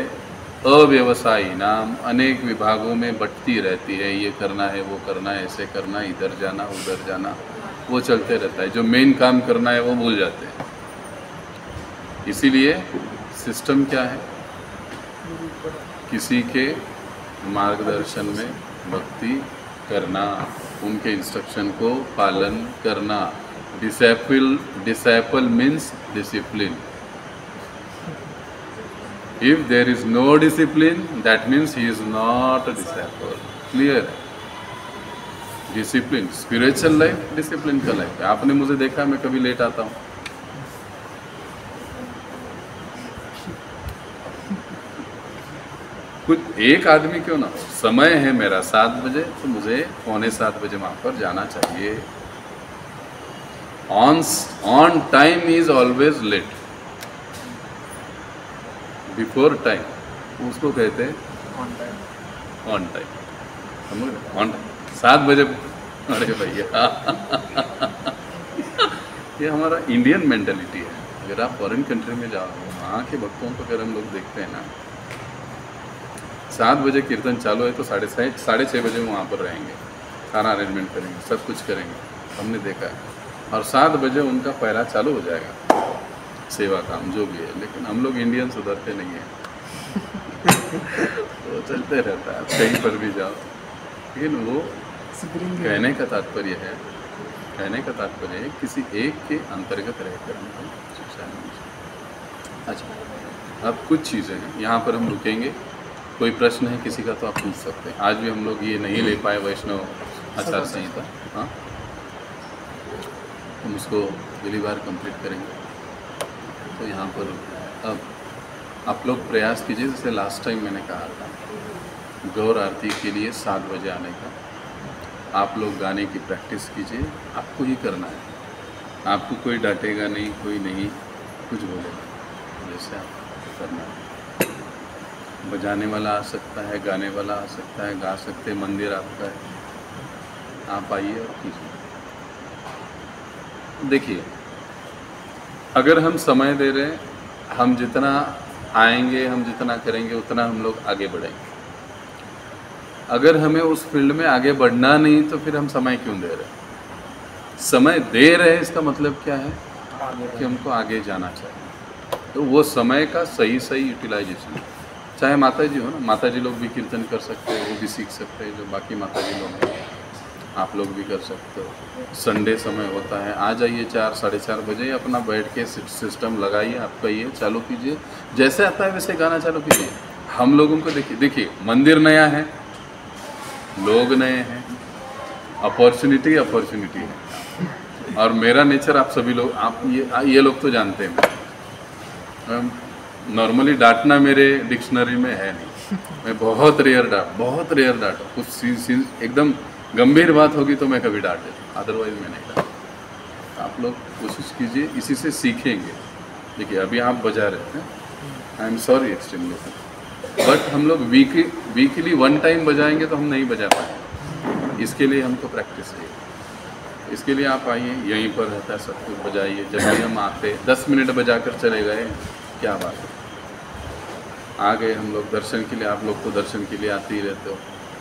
अव्यवसायी नाम अनेक विभागों में बंटती रहती है। ये करना है, वो करना है, ऐसे करना है, इधर जाना, उधर जाना, वो चलते रहता है। जो मेन काम करना है वो भूल जाते हैं। इसीलिए सिस्टम क्या है? किसी के मार्गदर्शन में भक्ति करना, उनके इंस्ट्रक्शन को पालन करना। Disciple means discipline. If there is no discipline, that means he is not a disciple. Clear? Discipline, spiritual life, discipline का life है। आपने मुझे देखा, मैं कभी लेट आता हूँ? कुछ एक आदमी क्यों ना हो, समय है मेरा 7 बजे, तो मुझे 6:45 बजे वहाँ पर जाना चाहिए। On time is always late. Before time, उसको कहते हैं ऑन टाइम। ऑन टाइम 7 बजे। अरे भैया ये हमारा इंडियन मेंटालिटी है। अगर आप फॉरेन कंट्री में जाओ, वहाँ के भक्तों को अगर हम लोग देखते हैं ना, 7 बजे कीर्तन चालू है तो 6:30 बजे वहाँ पर रहेंगे, सारा अरेंजमेंट करेंगे, सब कुछ करेंगे, हमने देखा है। और 7 बजे उनका पहरा चालू हो जाएगा, सेवा काम जो भी है। लेकिन हम लोग इंडियन सुधरते नहीं हैं तो चलते रहता है, कहीं पर भी जाओ। लेकिन वो कहने का तात्पर्य है किसी एक के अंतर्गत रहकर हमको शिक्षा मिलनी चाहिए। अच्छा, अब कुछ चीज़ें हैं, यहाँ पर हम रुकेंगे। कोई प्रश्न है किसी का तो आप पूछ सकते हैं। आज भी हम लोग ये नहीं ले पाए वैष्णव आचार संहिता, हाँ, हम उसको अगली बार कंप्लीट करेंगे। तो यहाँ पर अब आप लोग प्रयास कीजिए, जैसे लास्ट टाइम मैंने कहा था, गौर आरती के लिए 7 बजे आने का। आप लोग गाने की प्रैक्टिस कीजिए, आपको ही करना है। आपको कोई डांटेगा नहीं, कोई नहीं कुछ बोलेगा, जैसे आपको करना है। बजाने वाला आ सकता है, गाने वाला आ सकता है, गा सकते, मंदिर आपका है, आप आइए और कीजिए। देखिए, अगर हम समय दे रहे हैं, हम जितना आएंगे, हम जितना करेंगे, उतना हम लोग आगे बढ़ेंगे। अगर हमें उस फील्ड में आगे बढ़ना नहीं, तो फिर हम समय क्यों दे रहे हैं? समय दे रहे हैं, इसका मतलब क्या है कि हमको आगे जाना चाहिए। तो वो समय का सही यूटिलाइजेशन, चाहे माता जी हो ना, माता जी लोग भी कीर्तन कर सकते हैं, वो भी सीख सकते हैं, जो बाकी माता जी लोग हैं, आप लोग भी कर सकते हो। संडे समय होता है, आ जाइए 4 साढ़े 4 बजे, अपना बैठ के सिस्टम लगाइए, आपका ये चालू कीजिए, जैसे आता है वैसे गाना चालू कीजिए। हम लोगों को देखिए, मंदिर नया है, लोग नए हैं, अपॉर्चुनिटी है। और मेरा नेचर आप सभी लोग, आप ये लोग तो जानते हैं, नॉर्मली डांटना मेरे डिक्शनरी में है नहीं। मैं बहुत रेयर डांटा, कुछ एकदम गंभीर बात होगी तो मैं कभी डांट देता, अदरवाइज मैं नहीं डांटता। आप लोग कोशिश कीजिए, इसी से सीखेंगे। देखिए, अभी आप बजा रहे हैं, I am sorry extremely, but हम लोग वीकली 1 टाइम बजाएंगे तो हम नहीं बजा पाएंगे। इसके लिए हमको प्रैक्टिस चाहिए। इसके लिए आप आइए, यहीं पर रहता है सब कुछ, बजाइए। जब भी हम आते 10 मिनट बजा कर चले गए, क्या बात है। आ गए हम लोग दर्शन के लिए, आप लोग तो दर्शन के लिए आते ही रहते हो,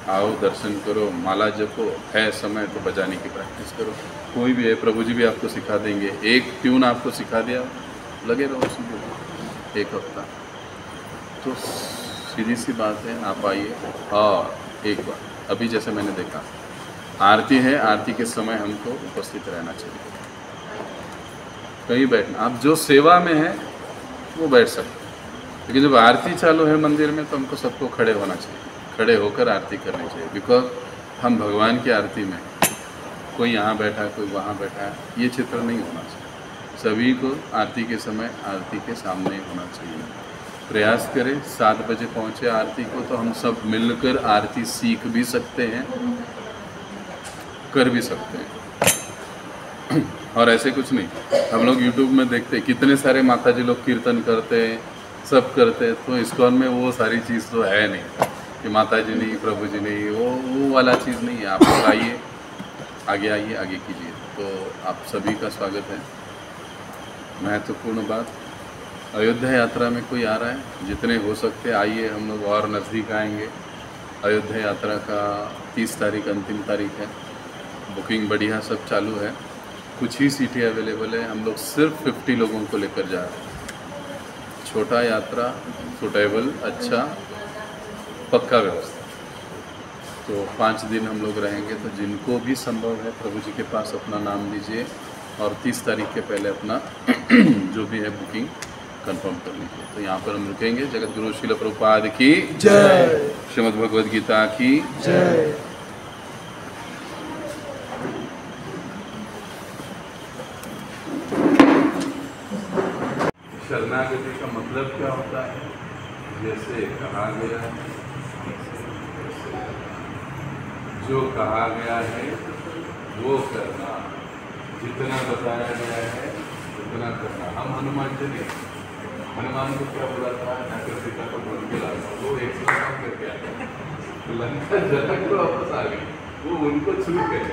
आओ दर्शन करो, माला जपो, है समय तो बजाने की प्रैक्टिस करो। कोई भी है, प्रभु जी भी आपको सिखा देंगे। एक ट्यून आपको सिखा दिया, लगे रहो उसमें 1 हफ्ता। तो सीधी सी बात है, आप आइए। और एक बार, अभी जैसे मैंने देखा, आरती है, आरती के समय हमको उपस्थित रहना चाहिए, कहीं बैठना। आप जो सेवा में है वो बैठ सकते, लेकिन जब आरती चालू है मंदिर में, तो हमको सबको खड़े होना चाहिए, खड़े होकर आरती करनी चाहिए। बिकॉज हम भगवान की आरती में, कोई यहाँ बैठा है, कोई वहाँ बैठा है, ये चित्र नहीं होना चाहिए। सभी को आरती के समय आरती के सामने होना चाहिए। प्रयास करें 7 बजे पहुँचे आरती को, तो हम सब मिलकर आरती सीख भी सकते हैं कर भी सकते हैं। और ऐसे कुछ नहीं, हम लोग YouTube में देखते हैं कितने सारे माता जी लोग कीर्तन करते हैं, सब करते हैं। तो इस्कॉन में वो सारी चीज़ तो है नहीं कि माता जी नहीं, प्रभु जी नहीं, वो वाला चीज़ नहीं है। आप लोग आइए, आइए, आगे कीजिए। तो आप सभी का स्वागत है। महत्वपूर्ण बात, अयोध्या यात्रा में कोई आ रहा है, जितने हो सकते आइए, हम लोग और नज़दीक आएंगे। अयोध्या यात्रा का 30 तारीख अंतिम तारीख है। बुकिंग बढ़िया सब चालू है, कुछ ही सीटें अवेलेबल है। हम लोग सिर्फ 50 लोगों को लेकर जा रहे हैं। छोटा यात्रा, सुटेबल, अच्छा, पक्का व्यवस्था। तो 5 दिन हम लोग रहेंगे। तो जिनको भी संभव है प्रभु जी के पास अपना नाम दीजिए और 30 तारीख के पहले अपना जो भी है बुकिंग कंफर्म कर लीजिए। तो यहाँ पर हम रुकेंगे। जगत गुरु श्रील प्रभुपाद की जय। श्रीमद् भगवद गीता की जय। शरणागति का मतलब क्या होता है? जैसे कहा गया, जो कहा गया है वो करना, जितना बताया गया है उतना करना। हम हनुमान जी ने, हनुमान को क्या बोला था? जाकर सीता को बोल के लाना। वो 100 काम करके आया, तो लंका जनक को वापस आ गई, वो उनको छू गए।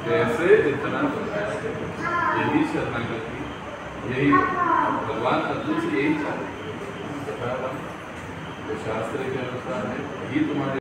जैसे जितना बताया गया, यही शरणागति, यही भगवान अर्जुन से यही चाहते हैं। शास्त्र के अनुसार है, यही तुम्हारे